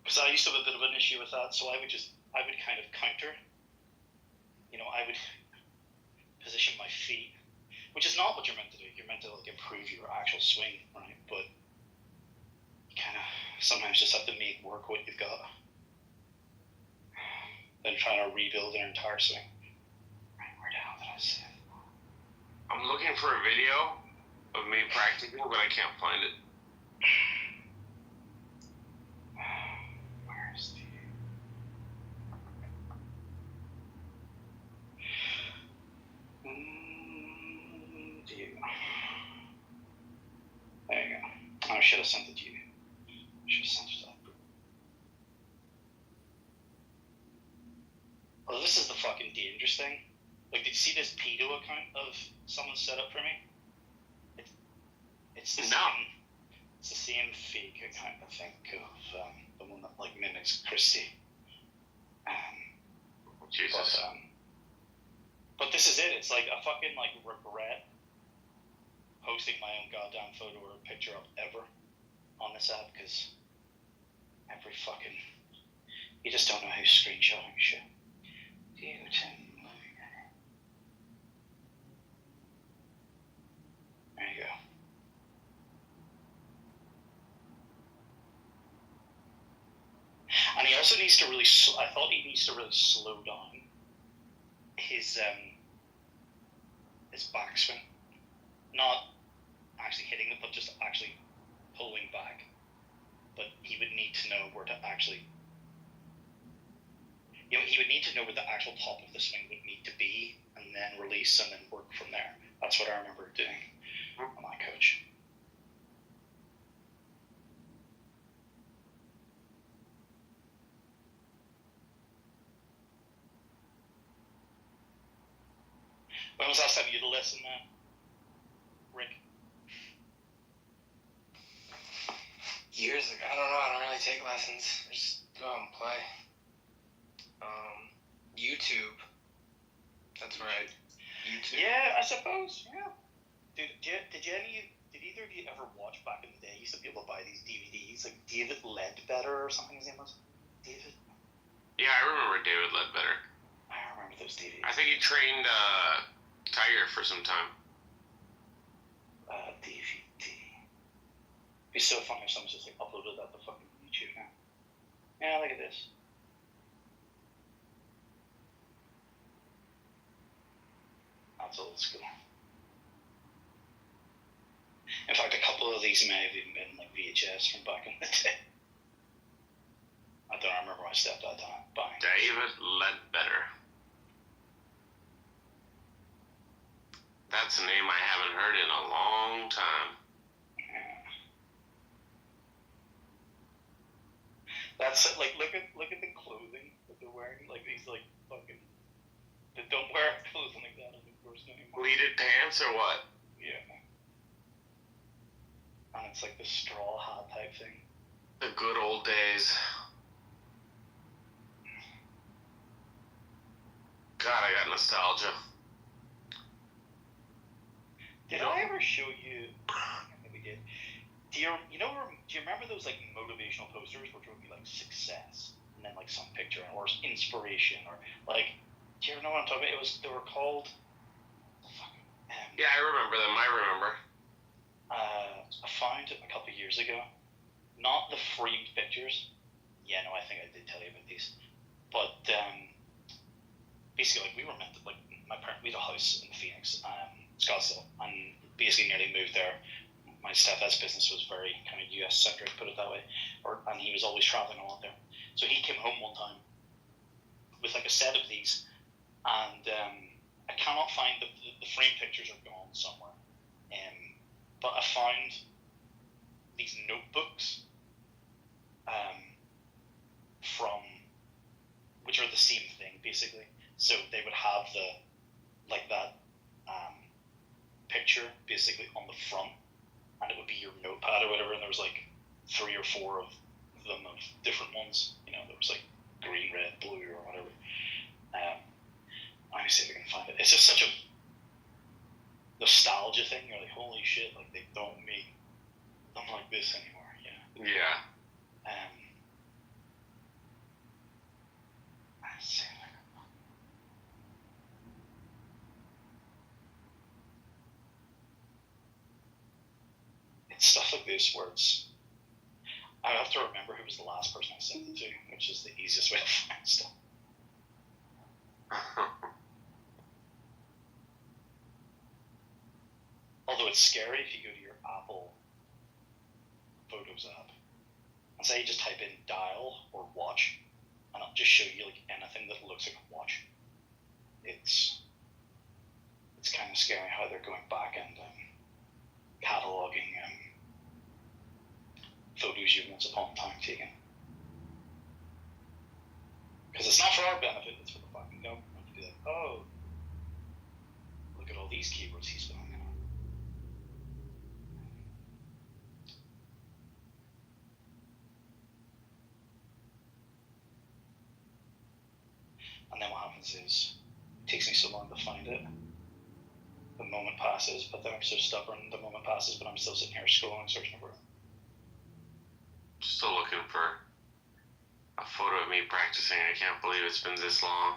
Because I used to have a bit of an issue with that, so I would kind of counter. I would position my feet, which is not what you're meant to do. You're meant to improve your actual swing, right? But you kind of sometimes just have to make work what you've got. Then trying to rebuild an entire swing. Right, where the hell did I say it? I'm looking for a video of me practicing, but I can't find it. Where's the... There you go. I should have sent it to you. Should have sent it to that group. Well, this is the fucking dangerous thing. Like, did you see this pedo account of someone set up for me? It's the same fake account, I think, of the one that mimics Christie. Jesus. But this is it. It's like a fucking regret posting my own goddamn photo or picture up ever on this app because you just don't know how screenshotting shit. needs to really. I thought he needs to really slow down his backswing, not actually hitting it, but just actually pulling back. But he would need to know where to actually. He would need to know where the actual top of the swing would need to be, and then release, and then work from there. That's what I remember doing on my coach. When was the last time you did a lesson, Rick? Years ago. I don't know. I don't really take lessons. I just go out and play. YouTube. That's right. YouTube. Yeah, I suppose. Yeah. Did either of you ever watch back in the day? You used to be able to buy these DVDs, like David Ledbetter or something. His name was David. Yeah, I remember David Ledbetter. I remember those DVDs. I think he trained Tiger for some time. DVD. It'd be so funny if someone just like uploaded that to fucking YouTube now. Yeah, look at this. That's old school. In fact, a couple of these may have even been like VHS from back in the day. I don't remember my stepdad buying. David Ledbetter. That's a name I haven't heard in a long time. Yeah. That's like look at the clothing that they're wearing. Like these like fucking. They don't wear clothing like that, of course, anymore. Pleated pants or what? Yeah. And it's like the straw hat type thing. The good old days. God, I got nostalgia. Did I ever show you? Maybe we did. Do you remember those like motivational posters, which would be like success, and then like some picture or inspiration, or like, do you ever know what I'm talking about? They were called. Yeah, I remember them. I remember. I found it a couple of years ago. Not the framed pictures. Yeah, no, I think I did tell you about these. But basically, like we were meant to, like my parents, we had a house in Phoenix, Scottsdale, and basically nearly moved there. My stepdad's business was very kind of US centric, put it that way, and he was always traveling a lot there. So he came home one time with like a set of these, and I cannot find the frame pictures are gone somewhere. But I found these notebooks from, which are the same thing basically. So they would have that picture basically on the front, and it would be your notepad or whatever, and there was like 3 or 4 of them of different ones. There was like green, red, blue, or whatever. Let me see if I can find it. It's just such a nostalgia thing. You're like, holy shit, like they don't make them like this anymore. Yeah. Yeah. Let's see. It's stuff like this where I have to remember who was the last person I sent it to, which is the easiest way to find stuff. Although it's scary if you go to your Apple Photos app and say you just type in dial or watch, and it'll just show you like anything that looks like a watch. It's kind of scary how they're going back and cataloging photos you once upon a time taken. Because it's not for our benefit, it's for the fucking government to be like, oh, look at all these keywords he's filling in on. And then what happens is, it takes me so long to find it. The moment passes, but then I'm so stubborn. The moment passes, but I'm still sitting here scrolling, searching for it. Still looking for a photo of me practicing. I can't believe it's been this long.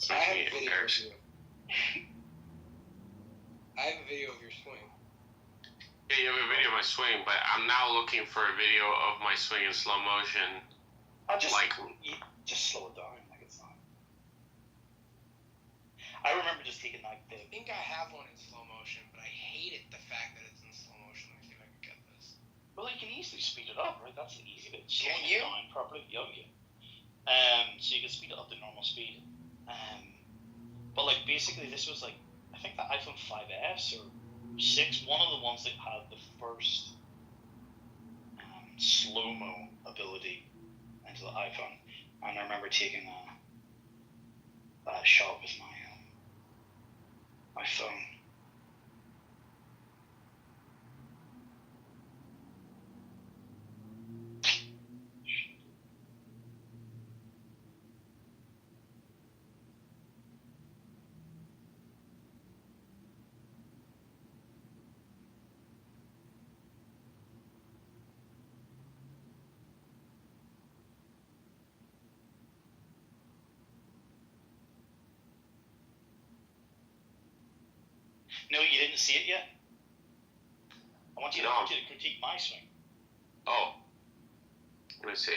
I have a video of you. I have a video of your swing. Yeah, you have a video of my swing, but I'm now looking for a video of my swing in slow motion. just slow it down. Like it's not. I remember just taking that. I think I have one in slow motion, but I hate it. The fact that it's in slow motion. Let me see if I can get this. Well, you can easily speed it up, right? That's the easy bit. Slowing Can you? it down properly. Yeah. So you can speed it up to normal speed. But like basically, this was like I think the iPhone 5S or 6, one of the ones that had the first slow-mo ability into the iPhone. And I remember taking a shot with my phone. No, you didn't see it yet? I want you to critique my swing. Oh. Let me see.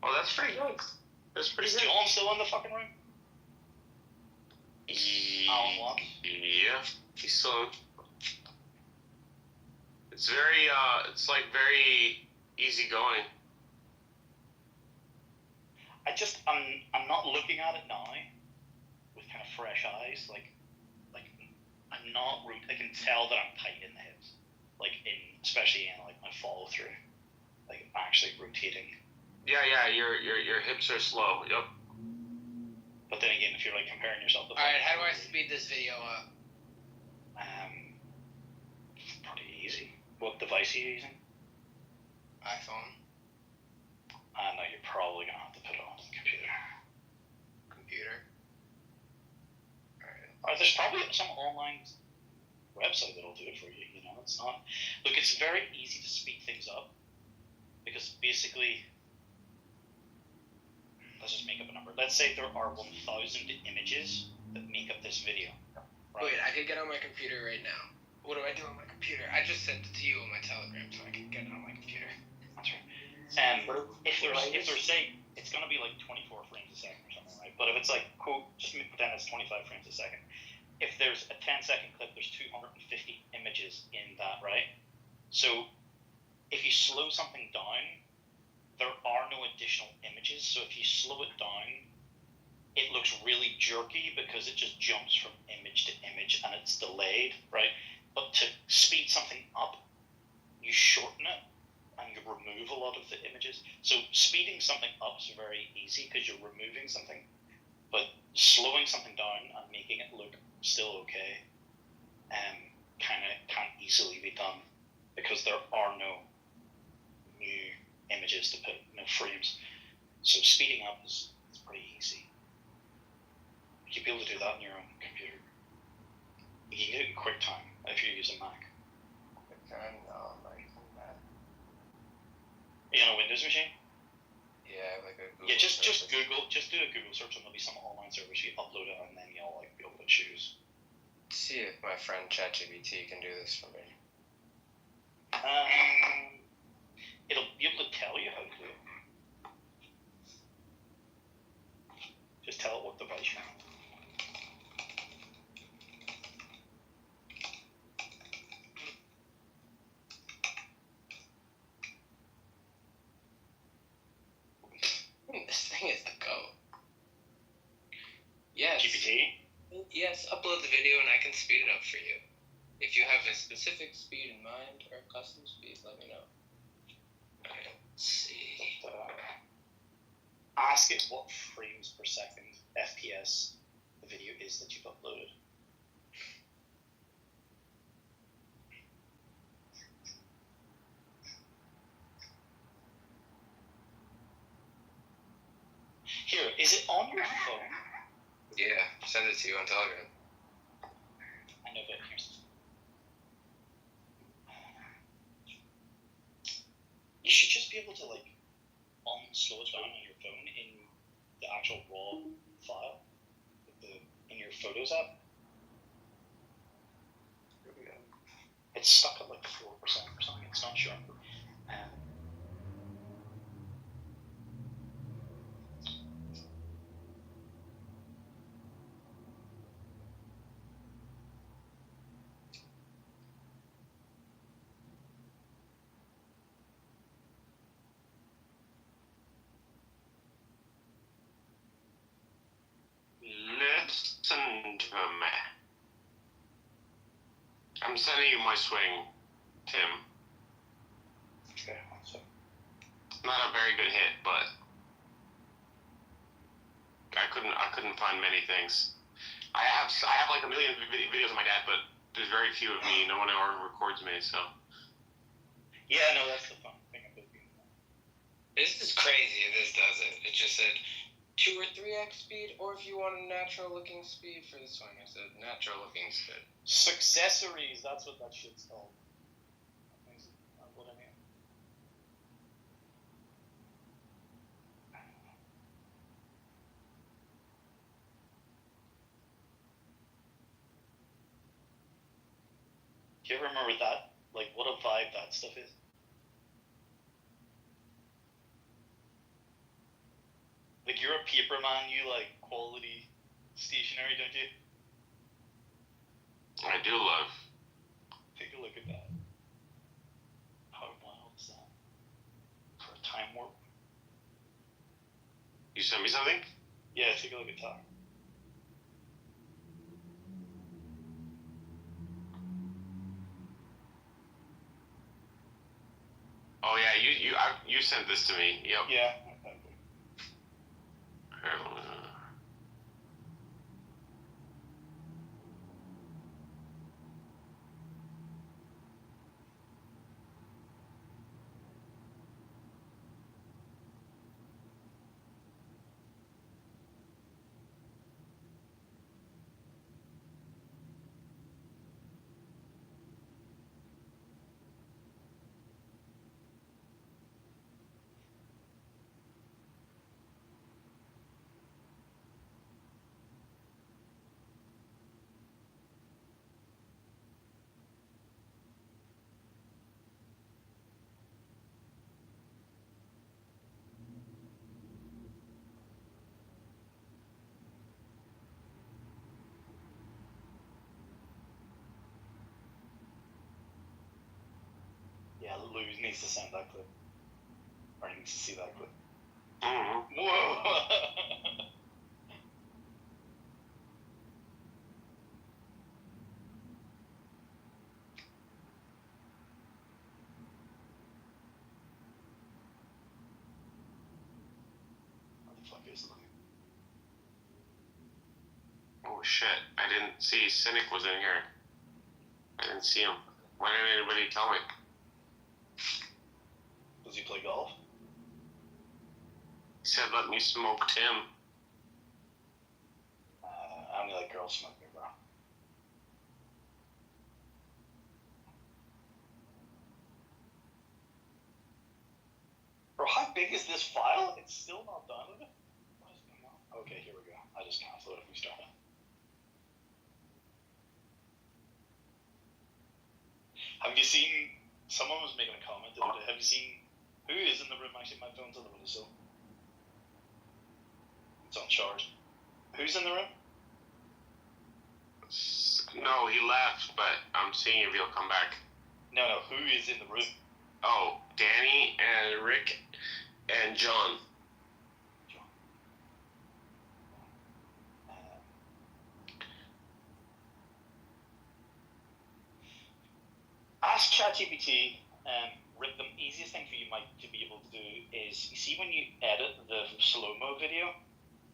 Oh, that's pretty good. That's pretty Is good. John still in the fucking room? Alan Watts? Yeah, he's still. It's very, it's like very easy going. I'm not looking at it now with kind of fresh eyes. Like I'm not. I can tell that I'm tight in the hips. Especially in like my follow through. Like actually rotating. Yeah, your hips are slow. Yep. But then again, if you're like comparing yourself to. All right, how do I speed this video up? Pretty easy. What device are you using? iPhone. No, you're probably gonna have to put it on the computer. Computer. Alright. There's probably some online website that'll do it for you. You know, it's not. Look, it's very easy to speed things up because basically, let's just make up a number. Let's say there are 1,000 images that make up this video. Right? Wait, I can get on my computer right now. What do I do on my computer? I just sent it to you on my Telegram so I can get it on my computer. That's right. If there's say it's gonna be like 24 frames a second or something, right? But if it's like just pretend it's 25 frames a second. If there's a 10-second clip, there's 250 images in that, right? So if you slow something down, there are no additional images. So if you slow it down, it looks really jerky because it just jumps from image to image and it's delayed, right? But to speed something up, you shorten it and you remove a lot of the images. So speeding something up is very easy because you're removing something, but slowing something down and making it look still okay can't easily be done because there are no new images to put, no frames. So speeding up is pretty easy. You'll be able to do that on your own computer. You can do it in QuickTime if you're using Mac. QuickTime? No, I'm not using that. Are you on a Windows machine? Yeah, like a Google. Yeah, just do a Google search and there'll be some online service you upload it and then you'll like be able to choose. See if my friend ChatGPT can do this for me. It'll be able to tell you how to do it. Just tell it what device you're on. This thing is the goat. Yes. GPT? Yes, upload the video and I can speed it up for you. If you have a specific speed in mind or a custom speed, let me know. Okay, let's see. Ask it what frames per second FPS the video is that you've uploaded. Here, is it on your phone? Yeah, send it to you on Telegram. I know, but here's. You should just be able to like slow it down on your phone in the actual raw file in your Photos app. Here we go. It's stuck at like 4% or something. It's not showing. Listen to me. I'm sending you my swing, Tim. Okay, so. Not a very good hit, but I couldn't find many things. I have like a million videos of my dad, but there's very few of me. No one ever records me, so. Yeah, no, that's the fun thing about being fun. This is crazy. This does it. It just said 2 or 3x speed, or if you want a natural looking speed for the swing, I said natural looking speed. Successories, that's what that shit's called. What I mean. Do you ever remember that? Like, what a vibe that stuff is? Like, you're a paper man, you like quality stationery, don't you? I do love. Take a look at that. How wild is that? For a time warp. You sent me something? Yeah, take a look at that. Oh yeah, you sent this to me. Yep. Yeah. Yeah, Lou needs to send that clip. Or he needs to see that clip. Mm-hmm. Whoa! What the fuck is it? Oh shit! I didn't see Cynic was in here. I didn't see him. Why didn't anybody tell me? Does he play golf? He said, "Let me smoke Tim." I only like girls smoking, bro. Bro, how big is this file? It's still not done with it? What is going on? Okay, here we go. I just canceled it if we start it. Have you seen, someone was making a comment the other day, have you seen, who is in the room? Actually, my phone's on the windowsill. It's on charge. Who's in the room? No, he left, but I'm seeing if he'll come back. No, who is in the room? Oh, Danny and Rick and John. Ask ChatGPT, Rick, the easiest thing for you might to be able to do is, you see when you edit the slow-mo video,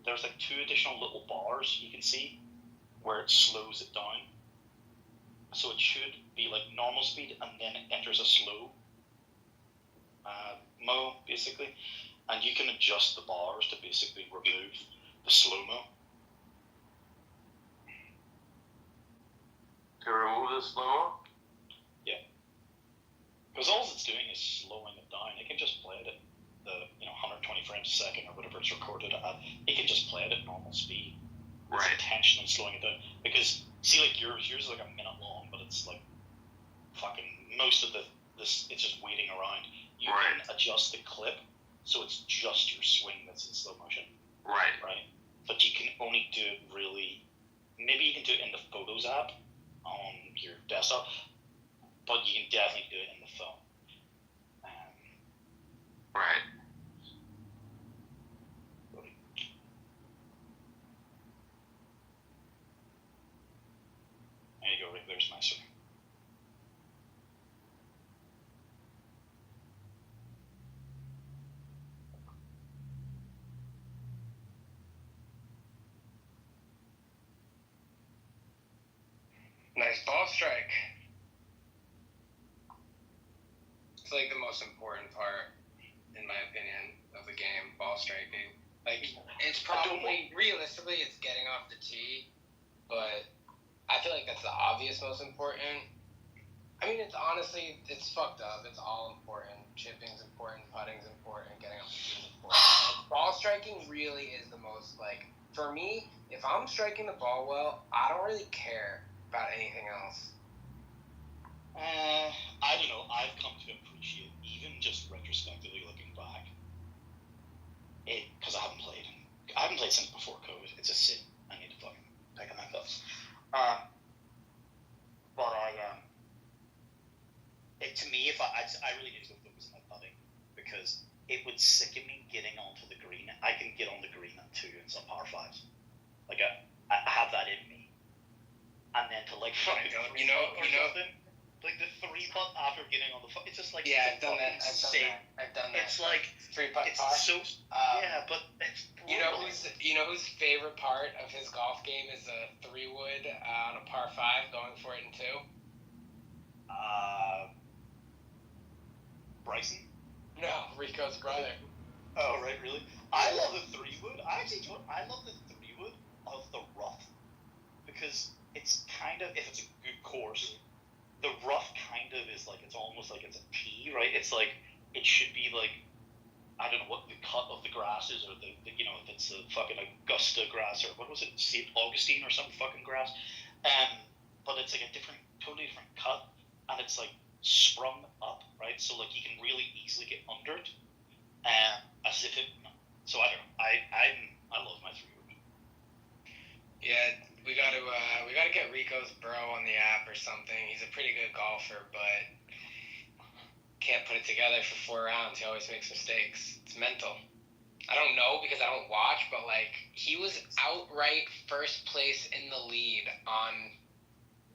there's like 2 additional little bars you can see where it slows it down. So it should be like normal speed and then it enters a slow mo, basically. And you can adjust the bars to basically remove the slow-mo. To remove the slow-mo? Yeah. Because all it's doing is slowing it down. It can just play it. the 120 frames a second or whatever it's recorded at, it can just play it at normal speed. Right. It's intentionally slowing it down because see, like yours is like a minute long, but it's like fucking most of this it's just waiting around. You can adjust the clip so it's just your swing that's in slow motion. Right. Right. But you can only do it really. Maybe you can do it in the Photos app on your desktop, but you can definitely do it in the phone. Right. There you go, Rick. There's my swing. Nice ball strike. It's like the most important part, in my opinion, of the game, ball striking. Like, it's probably, realistically, it's getting off the tee, but I feel like that's the obvious most important. I mean, it's honestly, it's fucked up. It's all important. Chipping's important, putting's important, getting off the tee is important. Like, ball striking really is the most, like, for me, if I'm striking the ball well, I don't really care about anything else. I don't know. I've come to appreciate, even just retrospectively looking back, it because I haven't played since before COVID. It's a sin. I need to fucking pick up my gloves. But it to me, if I really need to go focus on my putting because it would sicken me getting onto the green. I can get on the green at 2 in some par 5s. Like I have that in me. And then to like fucking you know, like the 3-putt after getting on the it's just like I've done that. It's like 3-putt it's par. so yeah, but it's you know whose favorite part of his golf game is a 3-wood on a par 5 going for it in 2. Bryson? No, Rico's brother. Oh right, really? I love the 3-wood. I love the 3-wood of the rough because it's kind of, if it's a good course, the rough kind of is like, it's almost like it's a tee, right? It's like, it should be like, I don't know what the cut of the grass is, or the if it's a fucking Augusta grass, or what was it, St. Augustine or some fucking grass. But it's like a totally different cut, and it's like sprung up, right? So like you can really easily get under it, as if it, so I don't know, I love my 3-wood. Yeah, we gotta get Rico's bro on the app or something. He's a pretty good golfer, but can't put it together for 4 rounds. He always makes mistakes. It's mental. I don't know because I don't watch, but like he was outright first place in the lead on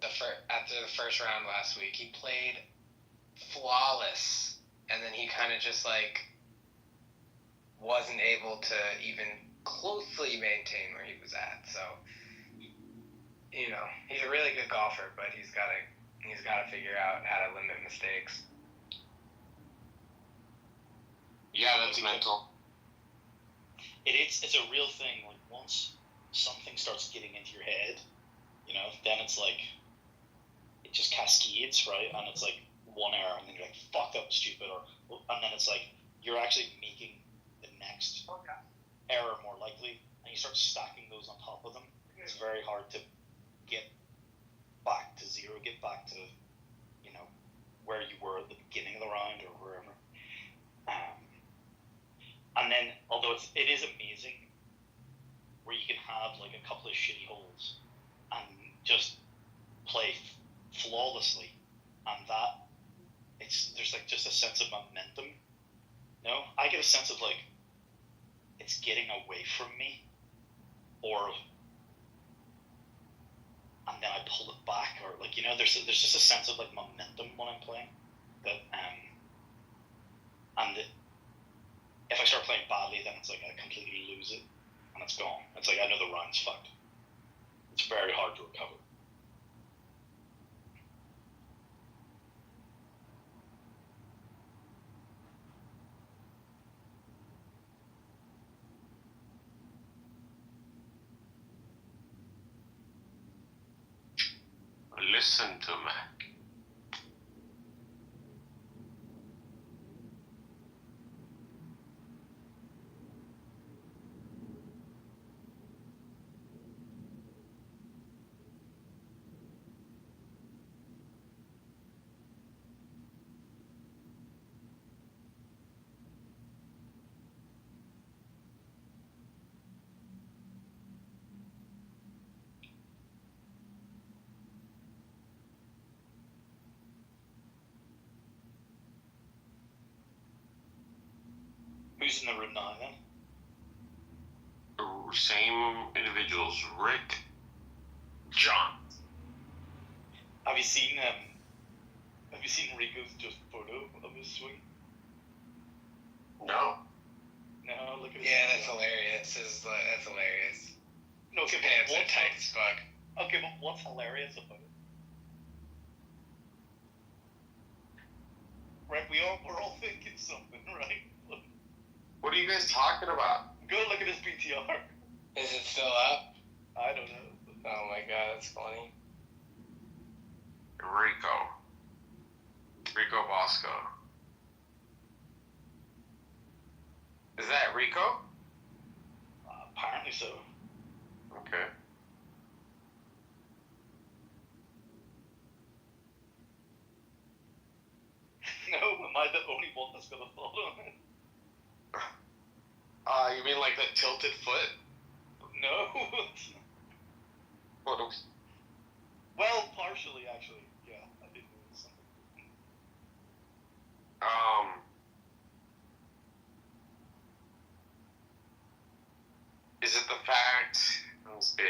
after the first round last week. He played flawless, and then he kind of just like wasn't able to even closely maintain where he was at. So, he's a really good golfer, but he's got to figure out how to limit mistakes. Yeah, that's mental. It's a real thing. Like once something starts getting into your head, then it's like it just cascades, right? And it's like one error, and then you're like, "Fuck, that was stupid," and then it's like you're actually making the next error more likely, and you start stacking those on top of them. It's very hard to get back to zero, get back to where you were at the beginning of the round or wherever. And then, although it is amazing, where you can have like a couple of shitty holes and just play flawlessly, and that there's like just a sense of momentum. I get a sense of like it's getting away from me, and then I pull it back, or like there's just a sense of like momentum when I'm playing that, and if I start playing badly, then it's like I completely lose it, and it's gone. It's like I know the round's fucked. It's very hard to recover. Listen to me. Who's in the room now then? The same individuals, Rick, John. Have you seen Rico's just photo of his swing? No. No, look at his Yeah, that's hilarious. That's hilarious. No, okay, Pants but are tight as fuck. Okay, but what's hilarious about it? Right, we're all thinking something, right? Look. What are you guys talking about? Go look at his PTR. Is it still up? I don't know. Oh my god, that's funny. Rico Bosco. Is that Rico? Apparently so. Okay. No, am I the only one that's got a thought on it? You mean like that tilted foot? No. What? Well, partially actually. Yeah, I did notice something. Is it the fact? Let's see.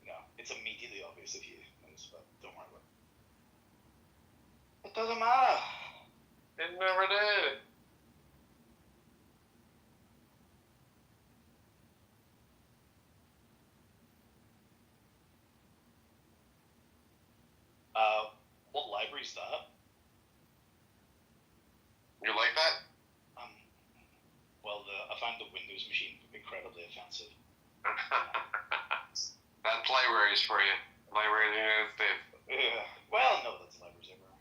No, it's immediately obvious if you notice, but don't worry about it. It doesn't matter. It never did. What library's that? You like that? Well, I find the Windows machine incredibly offensive. That's libraries for you. Library in the United States. Yeah. Well, no, that's libraries everywhere.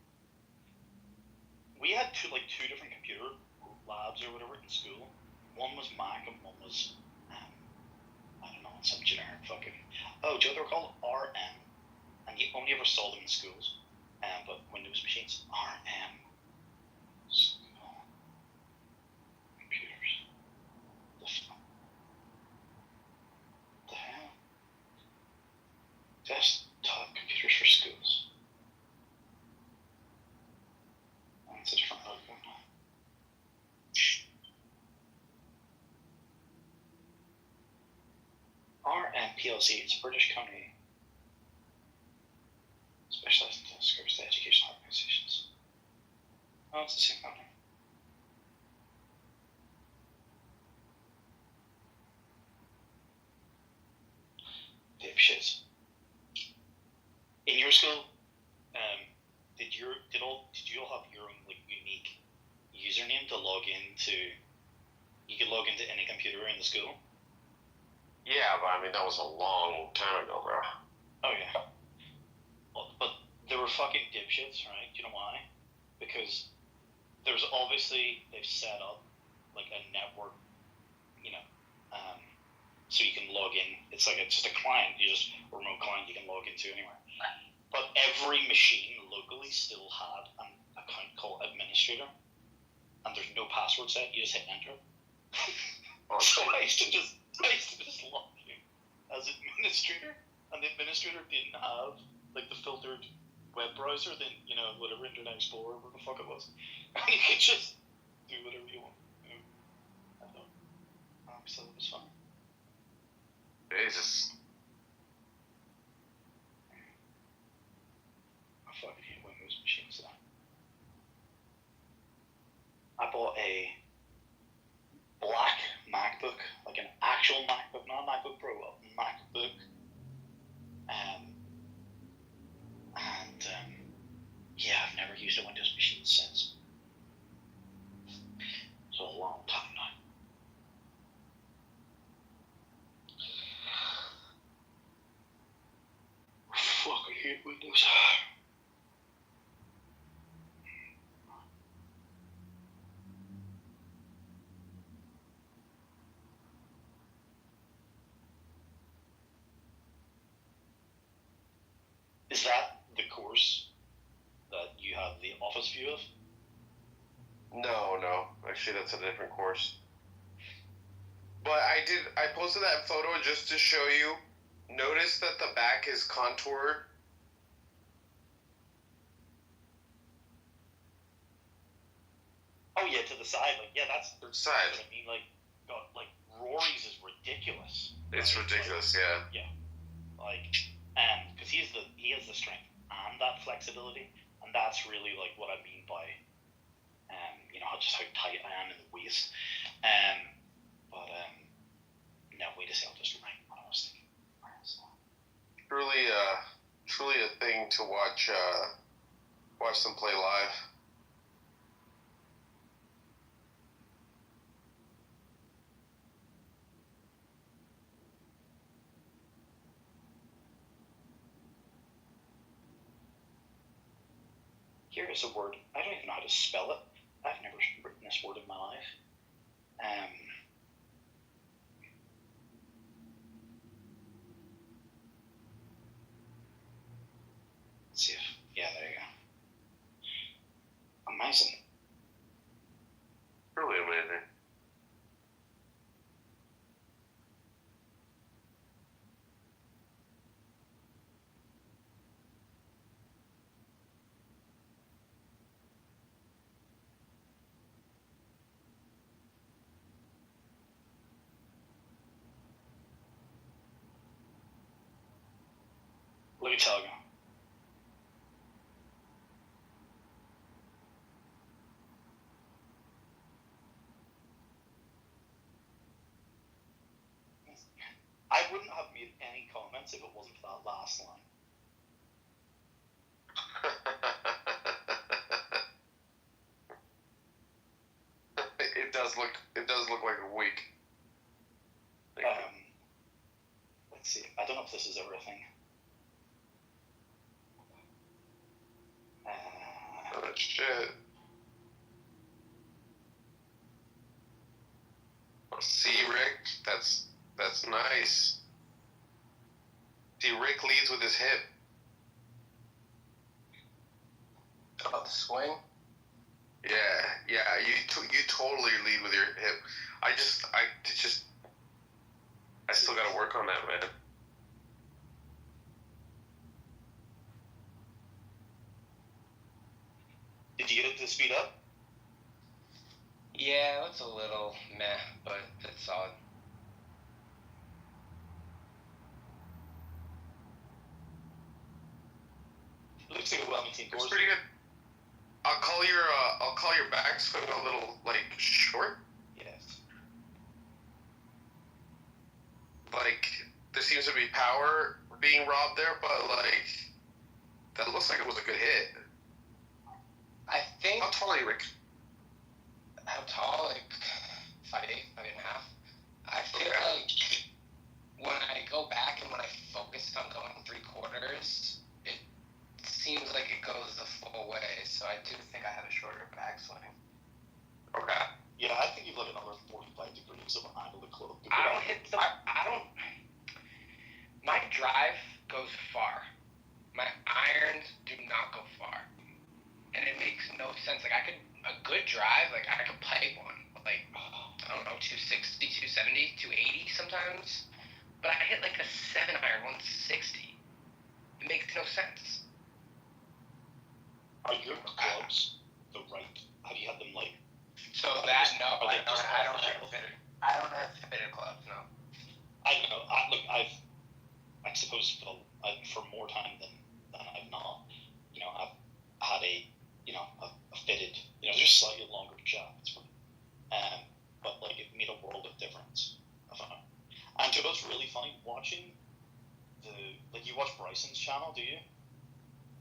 We had two different computer labs or whatever in school. One was Mac and one was, I don't know, some generic fucking. Oh, do you know what they were called? RM. And you only ever saw them in schools. But Windows machines, RM. School. Computers. The hell? Desktop computers for schools. That's a different logo now. RM PLC, it's a British company specialized in service to educational organizations. Oh, it's the same company. Dipshits. In your school, did you all have your own unique username to log into? You could log into any computer in the school. Yeah, but I mean that was a long time ago, bro. Oh yeah. But they were fucking dipshits, right? Do you know why? Because there's obviously they've set up like a network, so you can log in. It's like just a client, just a remote client you can log into anywhere. But every machine locally still had an account called administrator, and there's no password set. You just hit enter. So I used to just log in as administrator, and the administrator didn't have like the filtered web browser, then whatever Internet Explorer, whatever the fuck it was, and you could just do whatever you want. I thought, so it was fun. Jesus. I fucking hate Windows machines though. I bought a black MacBook, like an actual MacBook, not a MacBook Pro, a MacBook. Yeah, I've never used a Windows machine since. It's a long time now. Fucking hate Windows. Is that the course that you have the office view of? No. Actually, that's a different course. But I posted that photo just to show you. Notice that the back is contoured. Oh yeah, to the side. Like that's the side. I mean, like, God, like Rory's is ridiculous. It's right? ridiculous, like, yeah. Like, because he has the strength and that flexibility, and that's really like what I mean by, just how tight I am in the waist. No, wait a second, just right. What I was thinking. Truly a thing to watch them play live. Here is a word. I don't even know how to spell it. I've never written this word in my life. Let's see if, yeah, there you go. Amazing. Really amazing. Look at Telegram. I wouldn't have made any comments if it wasn't for that last line. It does look like a week. Let's see. I don't know if this is everything. Oh shit. See, Rick, that's nice. See, Rick leads with his hip. About the swing? Yeah, you totally lead with your hip. I still gotta work on that, man. Did you get it to speed up? Yeah, it's a little meh, but it's solid. It looks like a well-maintained course. It's pretty good. I'll call your backswing a little short. Yes. Like there seems to be power being robbed there, but that looks like it was a good hit. I think. How tall are you, Rick? How tall? Like 5'8", 5'8.5". I feel like when I go back and when I focus on going 3/4, it seems like it goes the full way. So I do think I have a shorter backswing. Okay. Yeah, I think you've like another 45 degrees of an angle to club. I don't. My drive goes far. My irons do not go far. And it makes no sense. Like, a good drive, I could play one. I don't know, 260, 270, 280 sometimes. But I hit a 7-iron, 160. It makes no sense. Are your clubs the right? Have you had them So that, no, I don't have fitted clubs, no. I don't know. I suppose for more time than I've not. I've had a fitted, just slightly longer shafts. But it made a world of difference. I found. And you know what's really funny? Watching you watch Bryson's channel, do you?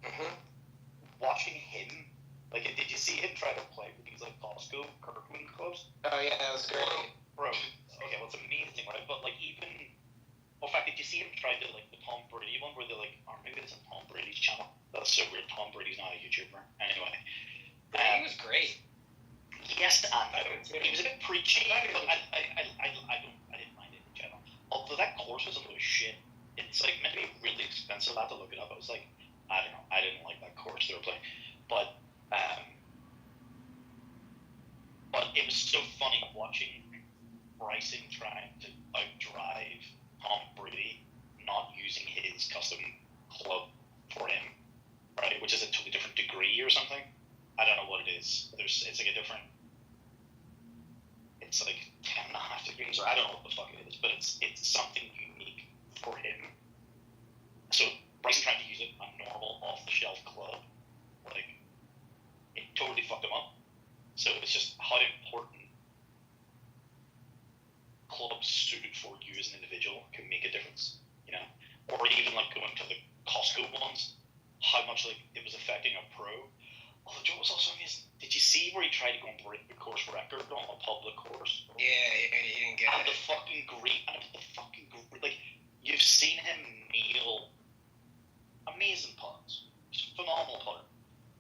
Mm-hmm. Watching him, did you see him try to play with these Costco Kirkman clubs? Oh yeah, that was great. Bro, okay, well it's amazing, right? But even, in fact, did you see him try the Tom Brady one where they're or maybe it's on Tom Brady's channel? That's so weird. Tom Brady's not a YouTuber. Anyway. He was great. Yes, and he was a bit preachy, but I didn't mind it in general. Although that course was a little shit. It's meant to be really expensive. I had to look it up. I was I don't know. I didn't like that course they were playing. But it was so funny watching Bryson try and or even like going to the Costco ones, how much like it was affecting a pro. Although Joe was also amazing. Did you see where he tried to go and break the course record on a public course? Yeah, he didn't get and it. Like, you've seen him nail amazing putts, phenomenal putter.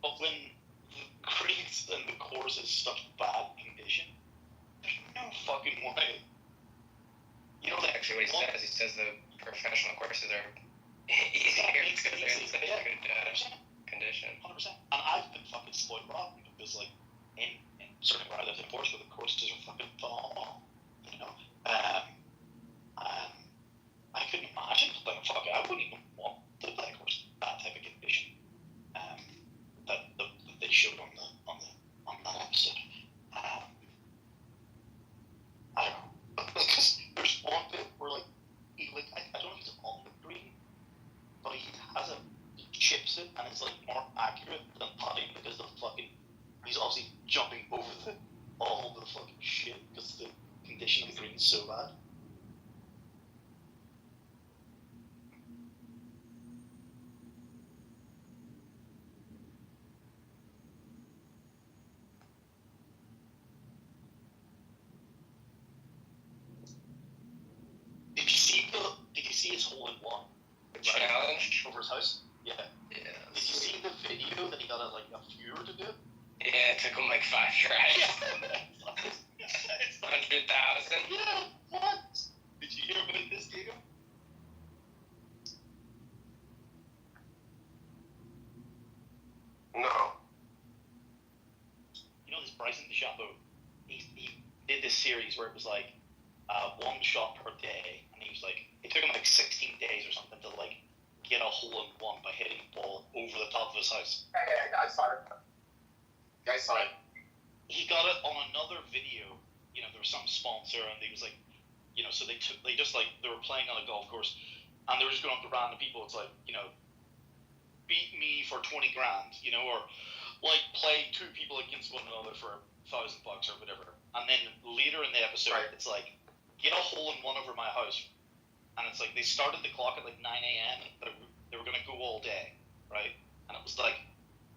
But when the greens and the course is such bad condition, there's no fucking way. You know, Actually, what he says the professional courses are easier because they're in such good condition. 100%. And I've been fucking spoiled rotten because, like, in certainly where I lived in Portugal, the courses are fucking phenomenal. You know, I couldn't imagine playing fucking. I wouldn't even want to play a course in that type of condition. That they showed on that episode. I don't know, because there's one bit where like I don't know if he's on the green, but he chips it and it's like more accurate than putting because he's obviously jumping over all the fucking shit because the condition of the green is so bad. Did you see his hole in one? Challenge over his house? Yeah. Yeah. Did you see the video that he got a viewer to do? Yeah, it took him like 5 tries. It's 100,000. Yeah. What? Did you hear about this, Diego? No. You know this Bryson DeChambeau? He did this series where it was like one shot per day, and he was like, it took him like 16 days or something to like get a hole in one by hitting a ball over the top of his house. Yeah, I saw it. I saw it. He got it on another video. You know, there was some sponsor, and he was like, you know, so they were playing on a golf course, and they were just going up to random people. It's like, you know, beat me for 20 grand, you know, or like play 2 people against one another for $1,000 or whatever. And then later in the episode, it's like, get a hole in one over my house. And it's like, they started the clock at like 9 a.m. But they were going to go all day, right? And it was like,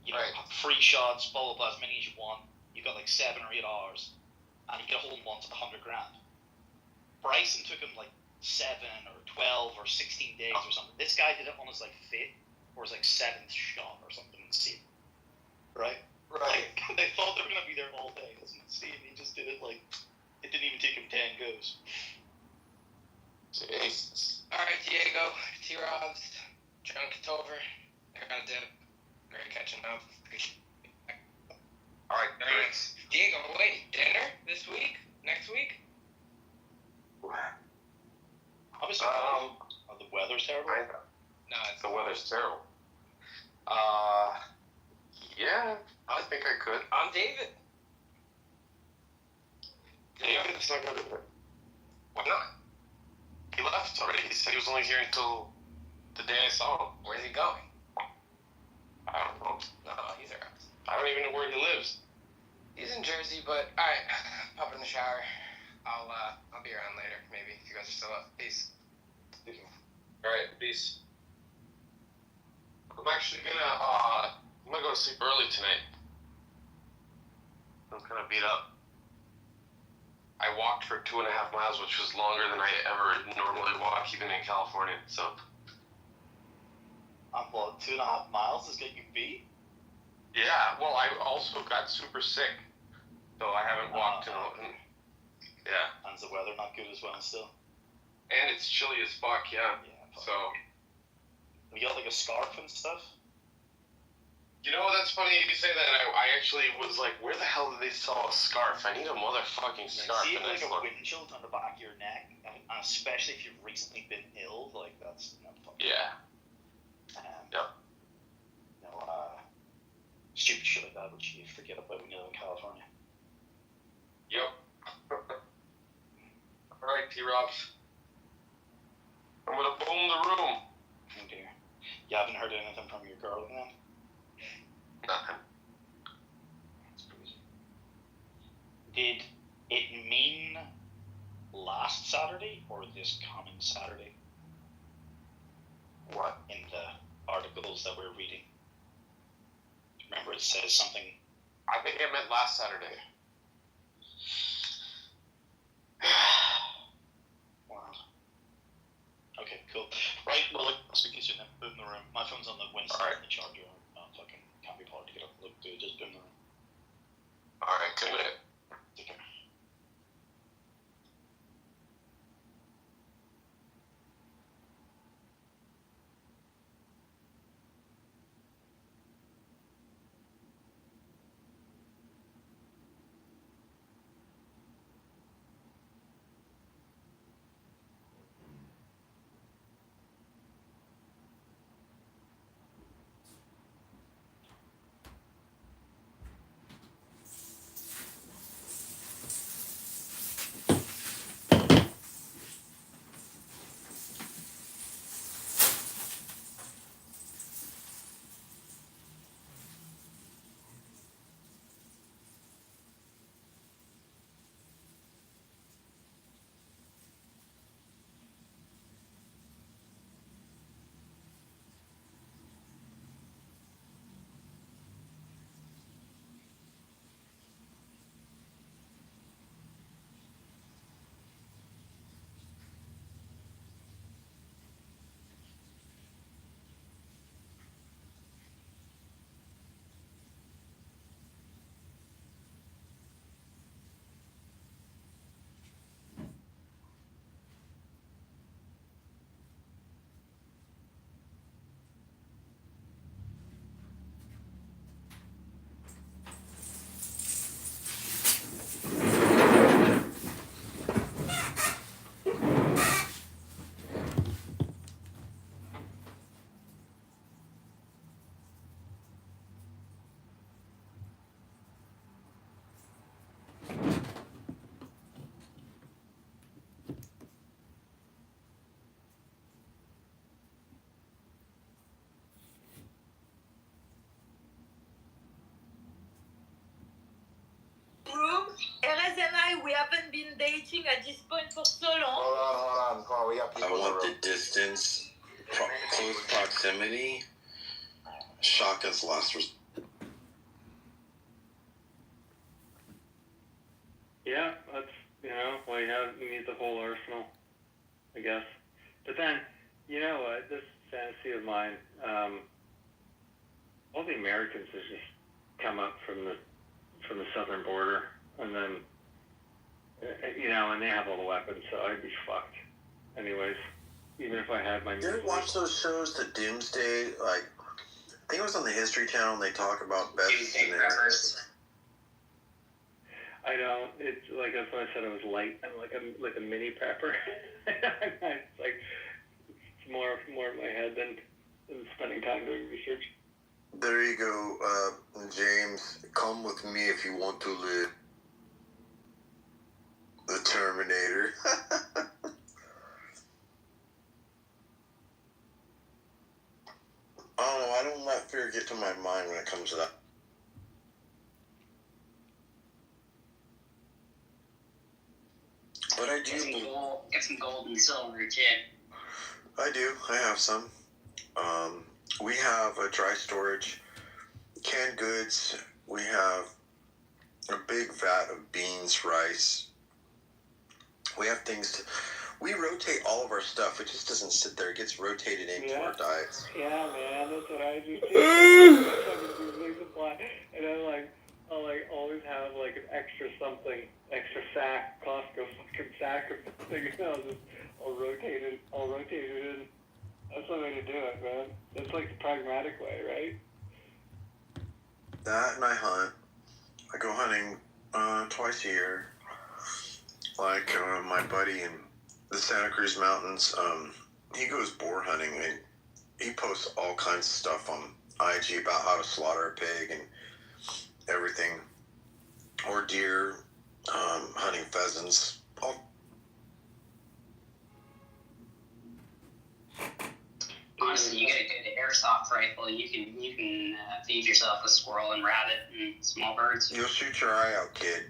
you know, free shots, blah, blah, blah, as many as you want. You got like 7 or 8 hours. And you get a hole in one to 100 grand. Bryson took him like 7 or 12 or 16 days or something. This guy did it on his like 5th or his like 7th shot or something insane. Right? Right. Like, they thought they were going to be there all day. That's insane. He just did it like, it didn't even take him 10 goes. Jesus. Alright, Diego, T-Robs, John Kitover. I got a dip. Great catching up. Alright, thanks. Diego, wait, dinner this week? Next week? Obviously, the weather's terrible. No, the weather's terrible. Yeah, I think I could. I'm David. David's not gonna do it. Why not? He left already. He said he was only here until the day I saw him. Where's he going? I don't know. No, he's around. I don't even know where he lives. He's in Jersey, but alright, pop in the shower. I'll be around later, maybe, if you guys are still up. Peace. Alright, peace. I'm actually gonna go to sleep early tonight. I'm kind of beat up. I walked for 2.5 miles, which was longer than I ever normally walk, even in California, so. Well, 2.5 miles is getting you beat? Yeah, well, I also got super sick, so I haven't walked in. Yeah. And the weather not good as well still? And it's chilly as fuck, yeah. So. You got like a scarf and stuff? You know, that's funny you say that. I actually was like, where the hell did they sell a scarf? I need a motherfucking scarf. See, like a windshield on the back of your neck, and especially if you've recently been ill, like that's not fucking. Yeah. Yep. You know, stupid shit like that, which you forget about when you live in California. Yep. Alright, T-Robs. I'm gonna boom the room. Oh dear. You haven't heard anything from your girl then? Nothing. That's crazy. Did it mean last Saturday or this coming Saturday? articles that we're reading. Remember, it says something. I think it meant last Saturday. Wow. Okay, cool. Right, well, I'll speak to you soon then. Boom the room. My phone's on the Wednesday on the charger. Fucking can't be bothered to get up and look good. Just boom the room. Alright, good night. Take care. Erez and I, we haven't been dating at this point for so long. Hold on. We got people. I want the distance, close proximity. Shotgun's last resort. Yeah, that's, well, you need the whole arsenal, I guess. But then, you know what, this fantasy of mine, all the Americans have just come up from the southern border, and then, and they have all the weapons, so I'd be fucked. Anyways, even if I had my... You ever watch those shows, the Doomsday, I think it was on the History Channel, and they talk about best scenarios. I don't. It's like, that's why I said I was light. I'm like a mini prepper. It's like, it's more in my head than spending time doing research. There you go, James. Come with me if you want to live. The Terminator. Oh, I don't let fear get to my mind when it comes to that. But I do. Get some gold and silver, too. I do. I have some. We have a dry storage, canned goods. We have a big vat of beans, rice. We have things we rotate all of our stuff. It just doesn't sit there. It gets rotated into our diets. Yeah, man, that's what I do too. And I'll always have like an extra something, extra sack, Costco fucking sack of something. I'll rotate it in. That's the way to do it, man. That's like the pragmatic way, right? That and I hunt. I go hunting twice a year. Like my buddy in the Santa Cruz Mountains, he goes boar hunting and he posts all kinds of stuff on IG about how to slaughter a pig and everything, or deer, hunting pheasants. Honestly, you get a good airsoft rifle, you can feed yourself a squirrel and rabbit and small birds. You'll shoot your eye out, kid.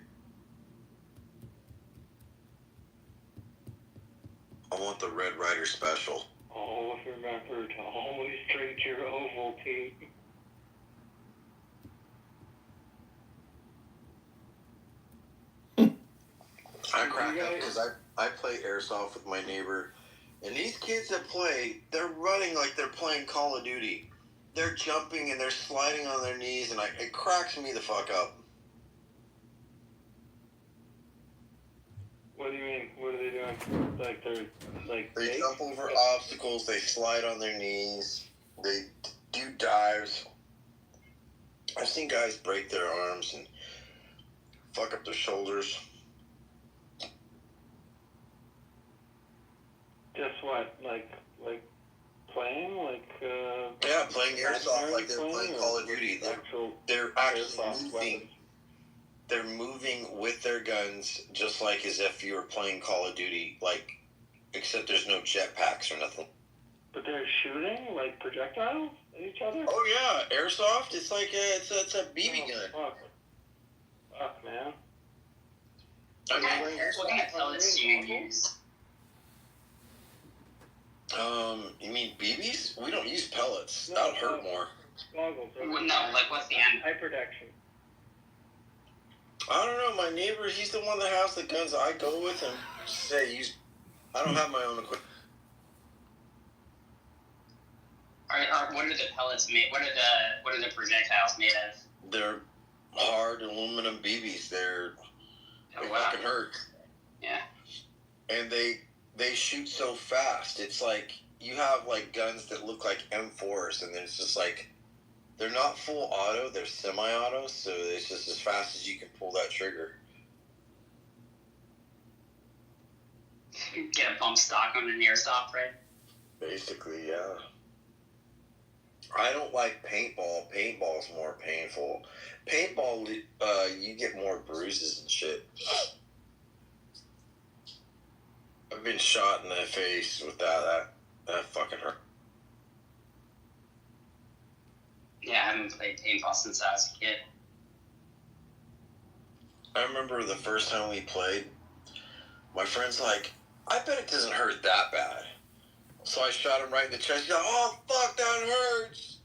I want the Red Rider special. Always remember to always trade your oval tea. I crack up because I play airsoft with my neighbor, and these kids that play, they're running like they're playing Call of Duty. They're jumping and they're sliding on their knees, and it cracks me the fuck up. What do you mean? What are they doing? Like they jump over obstacles, they slide on their knees, they do dives. I've seen guys break their arms and fuck up their shoulders. Just what? Like playing? Yeah, playing airsoft like they're playing Call of Duty. They're actually moving. They're moving with their guns just like as if you were playing Call of Duty, except there's no jetpacks or nothing. But they're shooting like projectiles at each other? Oh yeah, airsoft. It's like it's a BB gun. Fuck, man. What kind of pellets do you use? You mean BBs? We don't use pellets. That would hurt more. Goggles. No, what's the end? Eye protection. I don't know. My neighbor, he's the one that has the guns. I go with him. I don't have my own equipment. What are the pellets made? What are the projectiles made of? They're hard aluminum BBs. They fucking hurt. Yeah. And they shoot so fast. It's like you have guns that look like M4s, and then it's just they're not full auto, they're semi-auto, so it's just as fast as you can pull that trigger. Get a bump stock on an airsoft, right? Basically, yeah. I don't like paintball. Paintball's more painful. Paintball, you get more bruises and shit. I've been shot in the face with that fucking hurt. Yeah, I haven't played paintball since I was a kid. I remember the first time we played, my friend's like, I bet it doesn't hurt that bad. So I shot him right in the chest. He's like, oh, fuck, that hurts.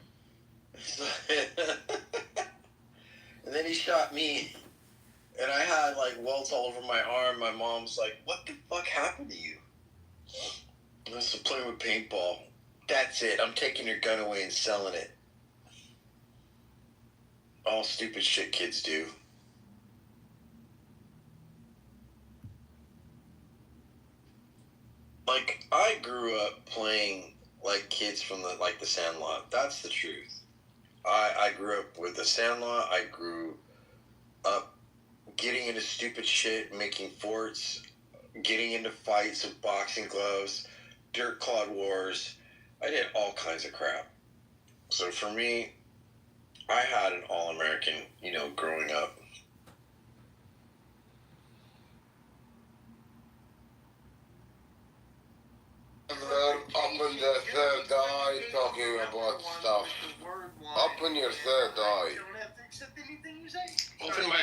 And then he shot me, and I had welts all over my arm. My mom's like, what the fuck happened to you? I was playing with paintball. That's it. I'm taking your gun away and selling it. All stupid shit kids do. I grew up playing like kids from the Sandlot. That's the truth. I grew up with the Sandlot. I grew up getting into stupid shit, making forts, getting into fights with boxing gloves, dirt clod wars. I did all kinds of crap. So for me, I had an all-American, growing up. Open the third eye talking about stuff. Open your third eye. Open my...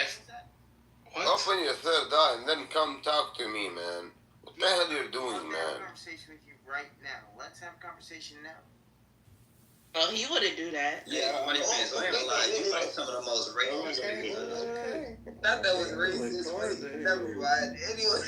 What? Open your third eye and then come talk to me, man. What the hell you're doing, man? I'll have a conversation with you right now. Let's have a conversation now. Well, he wouldn't do that. Yeah, funny face. I ain't gonna lie. You like some of the most racist people. Not that was racist, but never mind. Anyway.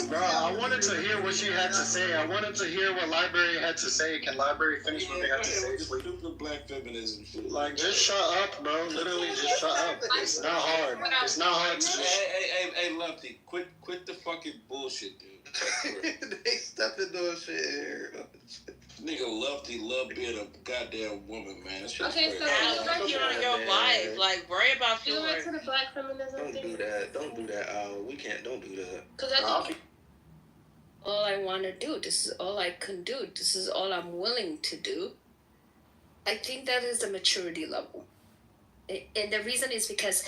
Bro, I wanted to hear what you had to say. I wanted to hear what Library had to say. Can Library finish what they had to say? Stupid black feminism shit. Just shut up, bro. Literally, just shut up. It's not hard. It's not hard to just... Hey, Lefty, quit the fucking bullshit, dude. They stepped in those shit here. Nigga Lefty love being a goddamn woman, man. Okay, so you like you're on your vibe. Worry about you went to the black feminism thing. Don't do that. We can't. Don't do that. Because I think all I want to do. This is all I can do. This is all I'm willing to do. I think that is the maturity level. And the reason is because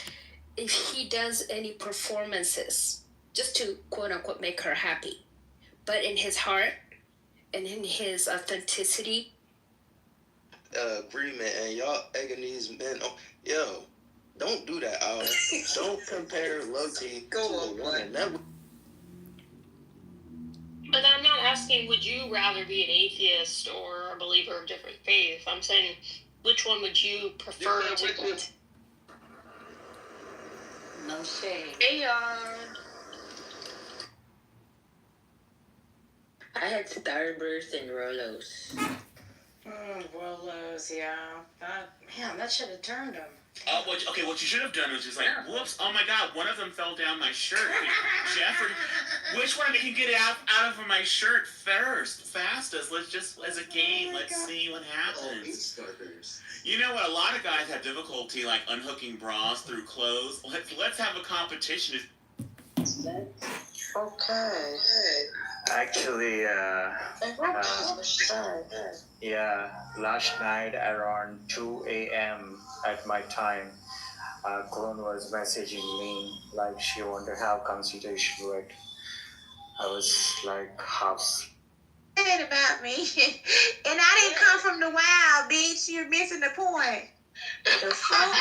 if he does any performances just to quote unquote make her happy, but in his heart and in his authenticity. Agreement, and y'all egging these men on. Yo, don't do that, Al. Don't compare Loki to a woman. But I'm not asking, would you rather be an atheist or a believer of different faith? I'm saying, Which one would you prefer to eat? No shade. Hey, y'all. I had Starburst and Rolos. Rolos, yeah. Man, that should have turned them. What you should have done was just like, whoops, oh my god, one of them fell down my shirt. Jeffrey, which one can get out of my shirt fastest? Let's just, as a game, let's see what happens. You know what, a lot of guys have difficulty, like, unhooking bras through clothes. Let's have a competition. Okay. Actually, last night around 2 a.m. at my time, Clone was messaging me like she wanted to have consultation with. I was like half. Said about me, and I didn't come from the wild, bitch. You're missing the point. The fuck?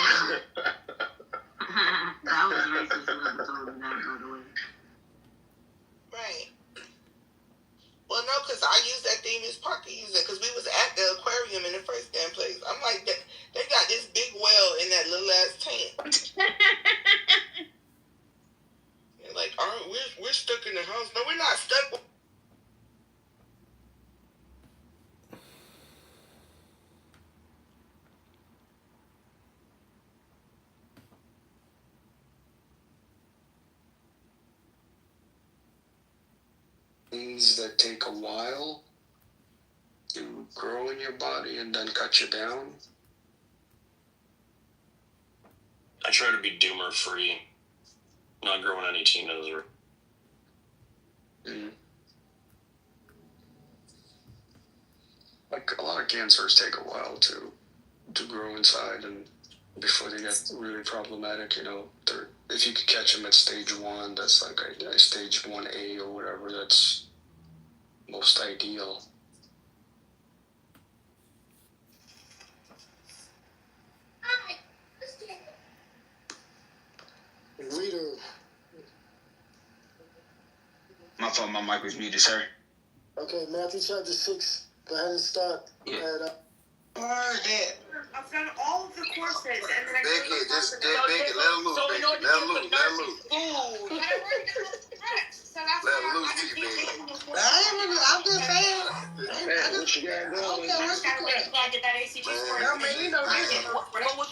That was racist when I told him that, by the way. Right. Well, no, because I used that theme as Parker used it, because we was at the aquarium in the first damn place. I'm like, they got this big whale in that little ass tank. They're like, we're stuck in the house. No, we're not stuck. Things that take a while to grow in your body and then cut you down. I try to be doomer free, not growing any teenager. Like a lot of cancers take a while to grow inside, and before they get really problematic, you know. If you could catch them at stage 1, that's like a stage 1A or whatever, that's most ideal. Reader. My fault, my mic was muted, sir. Okay, Matthew chapter 6. Go ahead and start. Yeah. I've done all of the courses, and then I Big it, just let it loose, baby. Let it loose, let it loose. So that's Let it loose, baby. I'm just saying. What you got going? Okay, what's the question? I get that ACT score. No, man, you know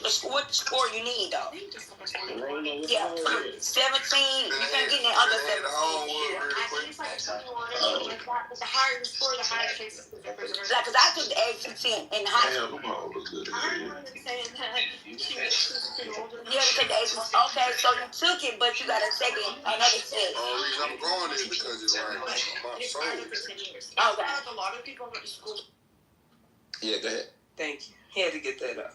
this. What score you need, though? Yeah, 17. You can't get any other 17. The higher the score, the higher chances. Like, because I took the ACT in high school. Yeah, you took the ACT. Okay, so you took it, but you got to take it another test. The only reason I'm going is because it's right my soul. Okay. A lot of people went to school. Yeah, go ahead. Thank you. He had to get that up.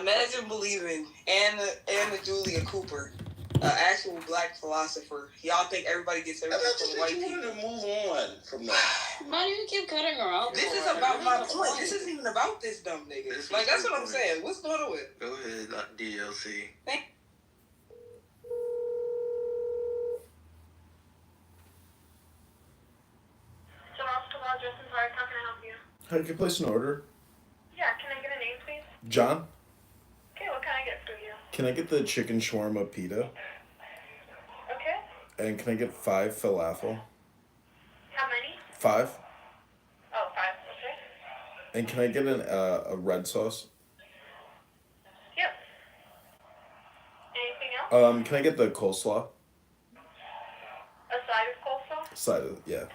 Imagine believing Anna Julia Cooper, an actual black philosopher. Y'all think everybody gets everything from white people? To move on from that. Why do you keep cutting her off? This is about my point. This isn't even about this dumb nigga. Like, that's what I'm saying. What's going on with it? Go ahead, DLC. How can I help you? How can you place an order? Yeah, can I get a name, please? John? Okay, what can I get for you? Can I get the chicken shawarma pita? Okay. And can I get 5 falafel? How many? 5. Oh, 5, okay. And can I get a red sauce? Yep. Anything else? Can I get the coleslaw? A side of coleslaw? Side of, yeah.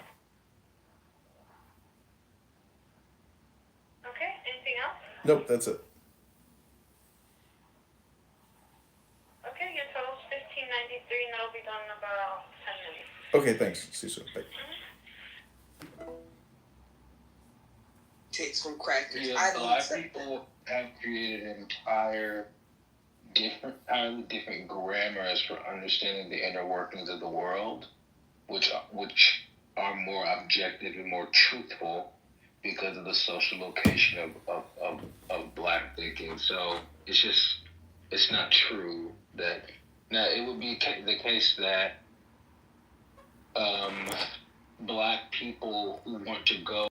Okay, anything else? Nope, that's it. Okay, your total's $15.93, and that'll be done in about 10 minutes. Okay, thanks. See you soon. Bye. Takes from crackers. Yeah, black people have created entirely different grammars for understanding the inner workings of the world, which are more objective and more truthful because of the social location of black thinking. So it's not true that now it would be the case that black people who want to go